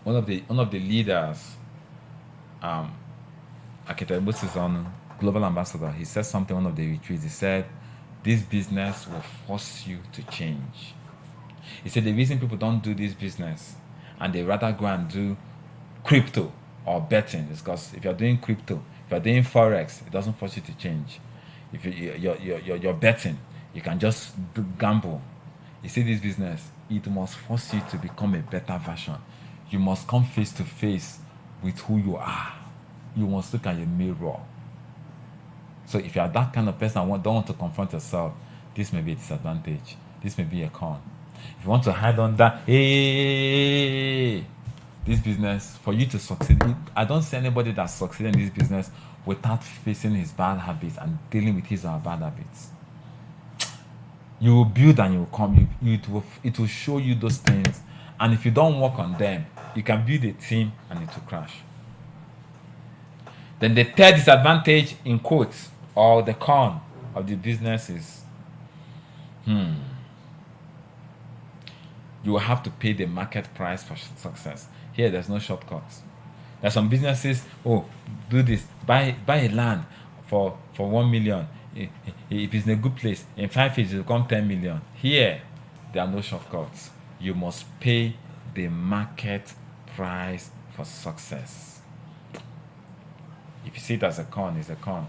Speaker 1: One of the leaders, Akita is on global ambassador. He said something on one of the retreats. He said, "This business will force you to change." He said the reason people don't do this business and they rather go and do crypto or betting is because if you're doing crypto, if you're doing forex, it doesn't force you to change. If you're betting, you can just gamble. You see this business, it must force you to become a better version. You must come face to face with who you are. You must look at your mirror. So if you are that kind of person and don't want to confront yourself, this may be a disadvantage. This may be a con. If you want to hide on that, hey, this business, for you to succeed, I don't see anybody that succeeded in this business without facing his bad habits and dealing with his or her bad habits. You will build and you will come. It will show you those things. And if you don't work on them, you can build a team and it will crash. Then the third disadvantage, in quotes, or the con of the business is you will have to pay the market price for success. Here, there's no shortcuts. There's some businesses, oh, do this, buy a land for 1 million. If it's in a good place, in 5 years, it will come 10 million. Here, there are no shortcuts. You must pay the market price for success. If you see it as a con, it's a con.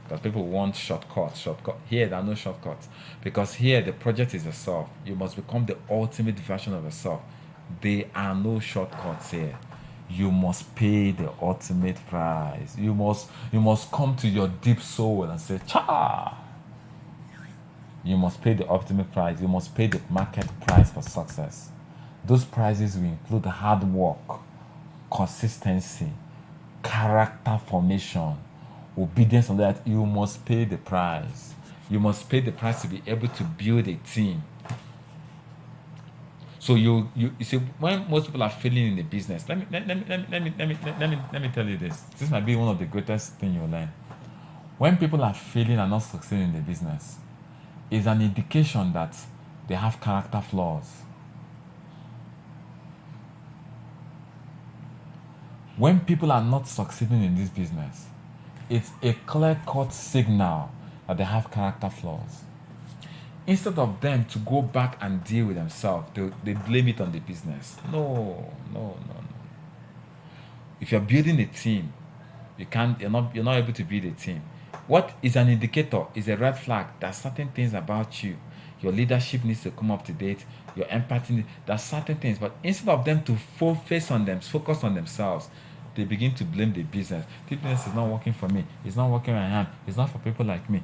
Speaker 1: Because people want shortcuts. Here, there are no shortcuts. Because here, the project is yourself. You must become the ultimate version of yourself. There are no shortcuts here. You must pay the ultimate price. You must come to your deep soul and say, "Cha!" You must pay the ultimate price. You must pay the market price for success. Those prices will include hard work, consistency, character formation, obedience on that. You must pay the price. You must pay the price to be able to build a team. So you see, when most people are failing in the business, let me tell you this. This might be one of the greatest things you'll learn. When people are failing and not succeeding in the business, is an indication that they have character flaws. When people are not succeeding in this business, it's a clear-cut signal that they have character flaws. Instead of them to go back and deal with themselves, they blame it on the business. No. If you're building a team, you're not able to build a team. What is an indicator is a red flag. There's certain things about you. Your leadership needs to come up to date. Your empathy, there's certain things. But instead of them to focus on themselves, they begin to blame the business. The business is not working for me. It's not working where I am. It's not for people like me.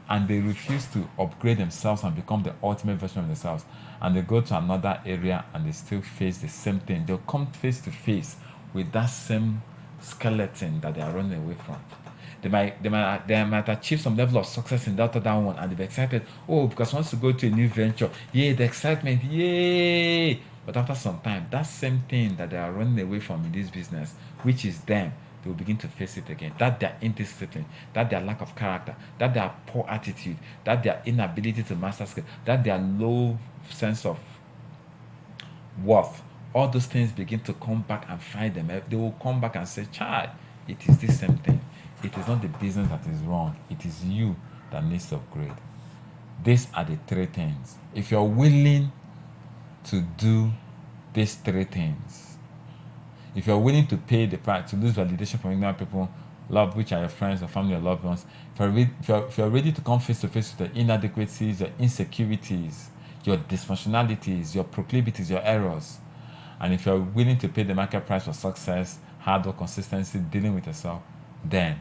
Speaker 1: And they refuse to upgrade themselves and become the ultimate version of themselves. And they go to another area and they still face the same thing. They'll come face to face with that same skeleton that they are running away from. They might achieve some level of success in that other one and they're excited. Oh, because once you go to a new venture, yay, the excitement, yay! But after some time, that same thing that they are running away from in this business, which is them, they will begin to face it again. That their indiscipline, that their lack of character, that their poor attitude, that their inability to master skill, that their low sense of worth, all those things begin to come back and find them. They will come back and say, "Child, it is the same thing. It is not the business that is wrong. It is you that needs to upgrade." These are the three things. If you're willing to do these three things, if you're willing to pay the price, to lose validation from ignorant people, love, which are your friends, your family, your loved ones, if you're ready to come face to face with the inadequacies, your insecurities, your dysfunctionalities, your proclivities, your errors, and if you're willing to pay the market price for success, hard work, consistency, dealing with yourself, then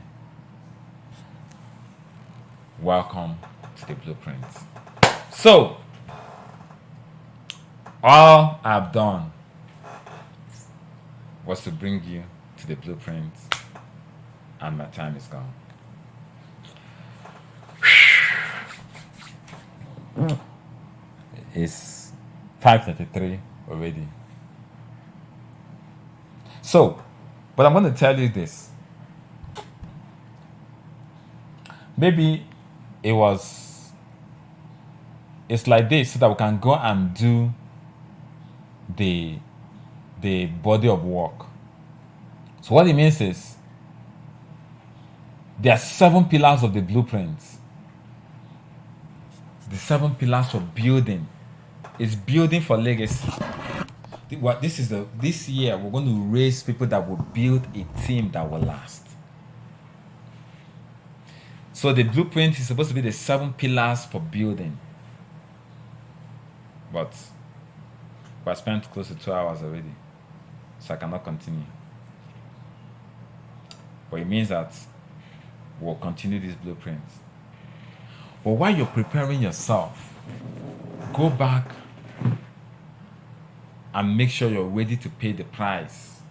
Speaker 1: welcome to the blueprint. So, all I've done was to bring you to the blueprint, and my time is gone. It's 5:33 already. So, but I'm going to tell you this. Maybe it was, it's like this so that we can go and do the body of work. So what it means is there are 7 pillars of the blueprints. The 7 pillars of building is building for legacy. This year we're going to raise people that will build a team that will last. So the blueprint is supposed to be the 7 pillars for building. But I spent close to 2 hours already, so I cannot continue. But it means that we'll continue these blueprints. But while you're preparing yourself, go back and make sure you're ready to pay the price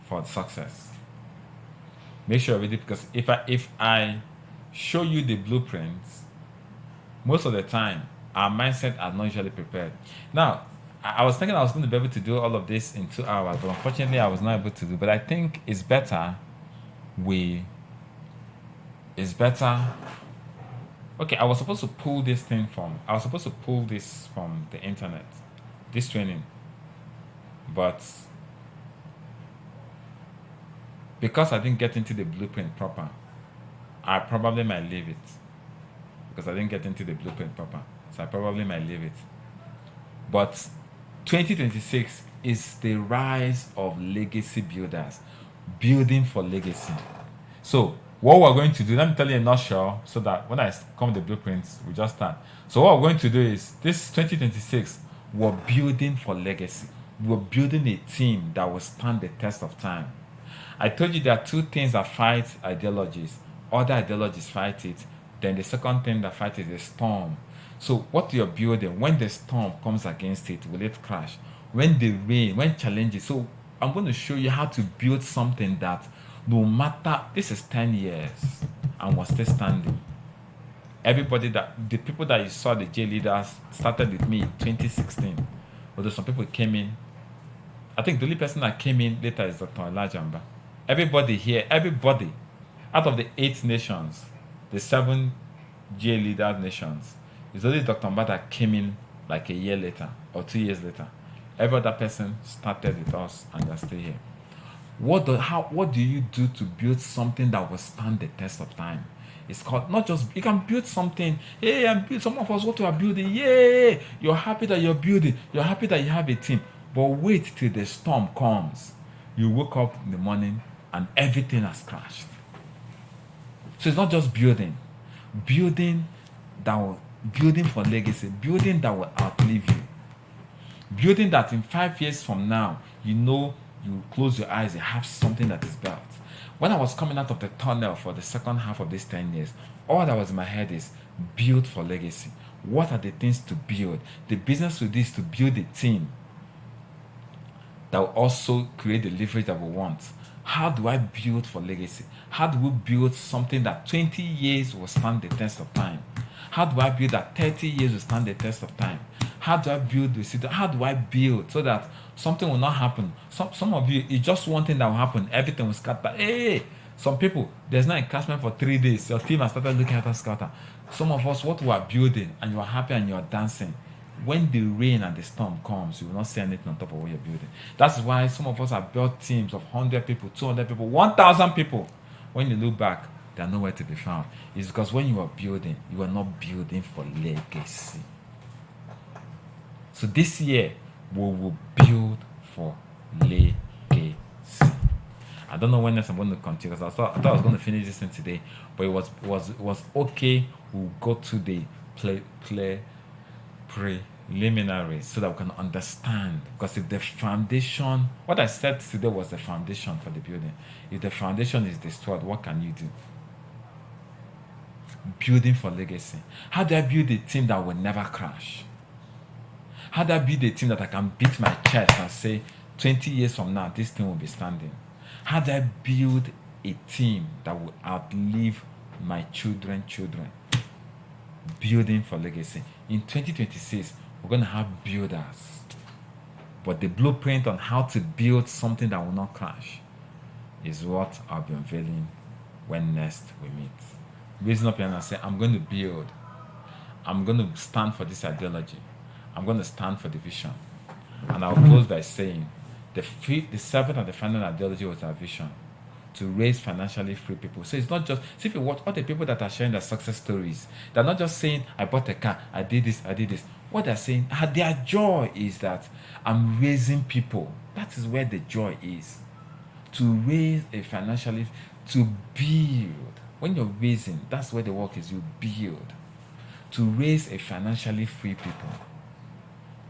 Speaker 1: for success. Make sure you're ready, because if I show you the blueprints, most of the time our mindset are not usually prepared. Now, I was thinking I was going to be able to do all of this in 2 hours, but unfortunately I was not able to do. But I think it's better okay, I was supposed to pull this from the internet, this training, but because I didn't get into the blueprint proper, I probably might leave it. Because I didn't get into the blueprint proper, so I probably might leave it. But 2026 is the rise of legacy builders, building for legacy. So what we're going to do, let me tell you in a nutshell, so that when I come with the blueprints, we just start. So what we're going to do is, this 2026, we're building for legacy. We're building a team that will stand the test of time. I told you there are 2 things that fight ideologies. Other ideologies fight it. Then the second thing that fights is the storm. So what you're building, when the storm comes against it, will it crash? When the rain, when challenges. So I'm going to show you how to build something that no matter, this is 10 years and we're still standing. The people that you saw, the J leaders, started with me in 2016. Although some people came in. I think the only person that came in later is Dr. Elijah. Everybody here, out of the 8 nations, the 7 J leader nations, it's only Dr. Mba that came in like a year later or 2 years later. Every other person started with us and they're still here. What do you do to build something that will stand the test of time? It's called, not just, you can build something. Hey, some of us, what we are building, yay! You're happy that you're building. You're happy that you have a team. But wait till the storm comes. You wake up in the morning and everything has crashed. So it's not just building for legacy, building that will outlive you, building that in 5 years from now, you close your eyes and have something that is built. When I was coming out of the tunnel for the second half of these 10 years, all that was in my head is build for legacy. What are the things to build? The business with this to build a team that will also create the leverage that we want. How do I build for legacy? How do we build something that 20 years will stand the test of time? How do I build that 30 years will stand the test of time? How do I build the city? How do I build so that something will not happen? Some of you, it's just one thing that will happen. Everything will scatter. Hey, some people, there's no encampment for 3 days. Your team has started looking at us scatter. Some of us, what we are building, and you are happy and you are dancing. When the rain and the storm comes, you will not see anything on top of what you're building. That's why some of us have built teams of 100 people, 200 people, 1,000 people. When you look back, they are nowhere to be found. It's because when you are building, you are not building for legacy. So this year, we will build for legacy. I don't know when else I'm going to continue, because I thought I was going to finish this thing today, but it was okay. We'll go to the preliminaries so that we can understand. Because if the foundation, what I said today was the foundation for the building. If the foundation is destroyed, what can you do? Building for legacy. How do I build a team that will never crash? How do I build a team that I can beat my chest and say, 20 years from now, this thing will be standing? How do I build a team that will outlive my children? Building for legacy. In 2026, we're going to have builders. But the blueprint on how to build something that will not crash is what I'll be unveiling when next we meet. Raising up your hand and say, I'm going to build. I'm going to stand for this ideology. I'm going to stand for the vision. And I'll close by saying, the seventh and the final ideology was our vision, to raise financially free people. So it's not just, see, if you watch all the people that are sharing their success stories, they're not just saying, I bought a car, I did this, I did this. What they're saying, their joy is that I'm raising people. That is where the joy is. To raise a financially, to build. When you're raising, that's where the work is, you build. To raise a financially free people,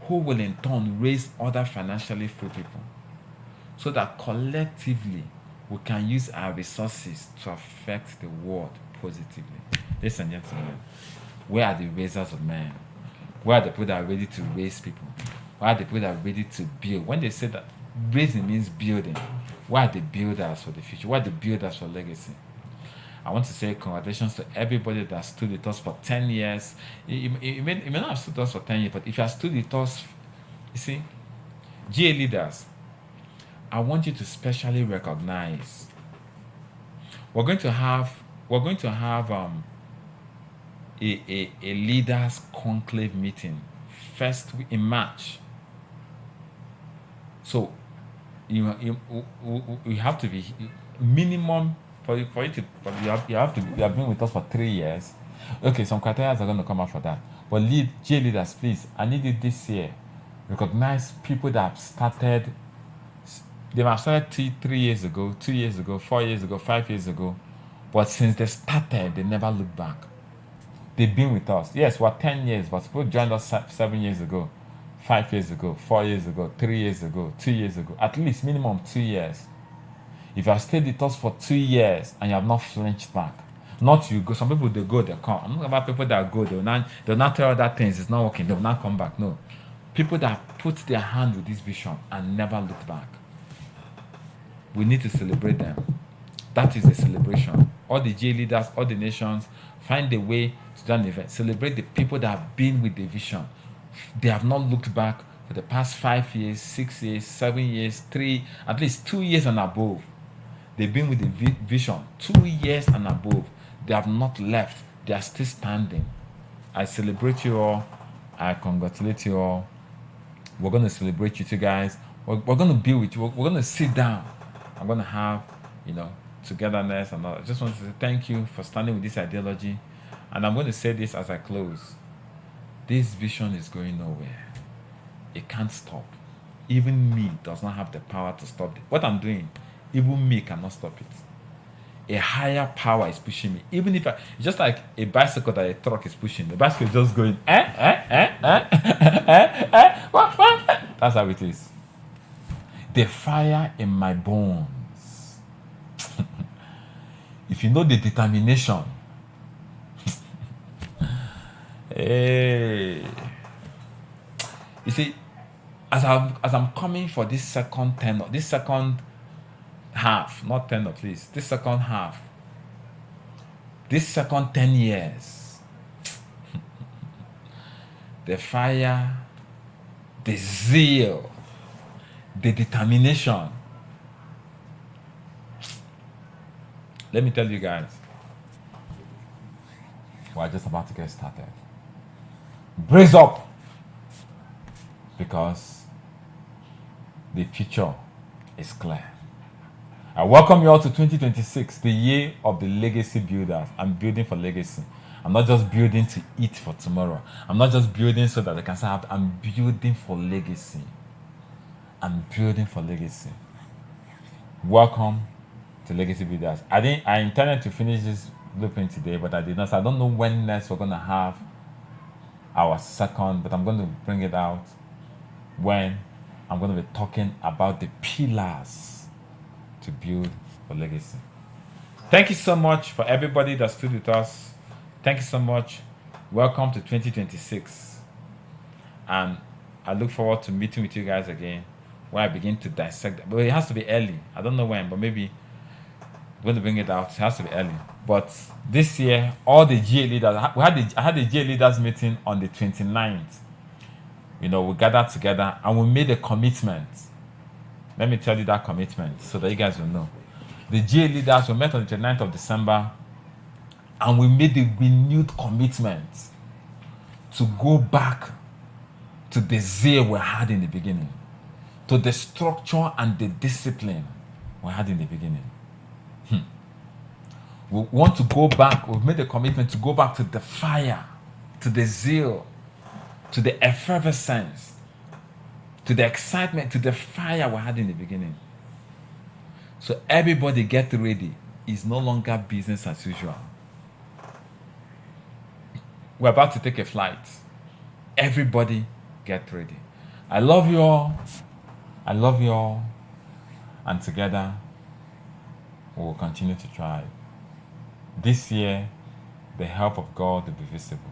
Speaker 1: who will in turn raise other financially free people, so that collectively we can use our resources to affect the world positively. Ladies and gentlemen, where are the raisers of men? Where are the people that are ready to raise people? Where are the people that are ready to build? When they say that raising means building, where are the builders for the future? Where are the builders for legacy? I want to say congratulations to everybody that stood with us for 10 years. You may not have stood with us for 10 years, but if you have stood with us, you see, GA leaders, I want you to specially recognize. We're going to have a leaders conclave meeting first week in March. So you have to be minimum for you to you have been with us for 3 years. Okay, some criteria are going to come out for that. But GA leaders, please, I need you this year. Recognize people that have started. They have started 3 years ago, 2 years ago, 4 years ago, 5 years ago. But since they started, they never looked back. They've been with us. Yes, we're 10 years, but people joined us 7 years ago, 5 years ago, 4 years ago, 3 years ago, 2 years ago. At least minimum 2 years. If you have stayed with us for 2 years and you have not flinched back, not you go. Some people, they go, they come. I'm not about people that go, they'll not tell other things, it's not working, they'll not come back. No. People that put their hand with this vision and never looked back. We need to celebrate them. That is a celebration. All the GA leaders, all the nations, find a way to do an event. Celebrate the people that have been with the vision. They have not looked back for the past 5 years, 6 years, 7 years, 3, at least 2 years and above. They've been with the vision 2 years and above. They have not left. They are still standing. I celebrate you all. I congratulate you all. We're going to celebrate you two guys. We're going to be with you. We're going to sit down. I'm going to have, togetherness and all. I just want to say thank you for standing with this ideology. And I'm going to say this as I close. This vision is going nowhere. It can't stop. Even me does not have the power to stop it. What I'm doing, even me cannot stop it. A higher power is pushing me. Even if just like a bicycle that a truck is pushing, the bicycle is just going, what? That's how it is. The fire in my bones. If you know the determination, hey, you see, as I'm coming for this second tenor, this second half, not tenor, please, this second half, this second 10 years, the fire, the zeal, the determination. Let me tell you guys, we're just about to get started. Brace up, because the future is clear. I welcome you all to 2026, the year of the legacy builders. I'm building for legacy. I'm not just building to eat for tomorrow. I'm not just building so that I can say I'm building for legacy. I'm building for legacy. Welcome to Legacy Builders. I intended to finish this blueprint today, but I did not. So I don't know when next we're going to have our second, but I'm going to bring it out when I'm going to be talking about the pillars to build for legacy. Thank you so much for everybody that stood with us. Thank you so much. Welcome to 2026. And I look forward to meeting with you guys again, where I begin to dissect. But it has to be early. I don't know when, but maybe We're going to bring it out. It has to be early. But this year, all the GA leaders, I had the GA leaders meeting on the 29th. We gathered together and we made a commitment. Let me tell you that commitment so that you guys will know. The GA leaders we met on the 29th of December and we made a renewed commitment to go back to the zeal we had in the beginning, to the structure and the discipline we had in the beginning. We want to go back. We've made a commitment to go back to the fire, to the zeal, to the effervescence, to the excitement, to the fire we had in the beginning. So everybody get ready. It's no longer business as usual. We're about to take a flight. Everybody get ready. I love you all. I love you all. And together, we will continue to thrive. This year, the help of God will be visible.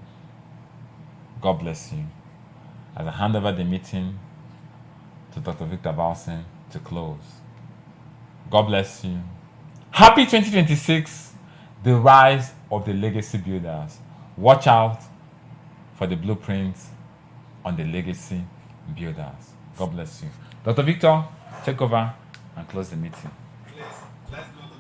Speaker 1: God bless you. As I hand over the meeting to Dr. Victor Balsen to close. God bless you. Happy 2026, the rise of the legacy builders. Watch out for the blueprints on the legacy builders. God bless you. Dr. Victor, take over and close the meeting.
Speaker 2: Please, let's go to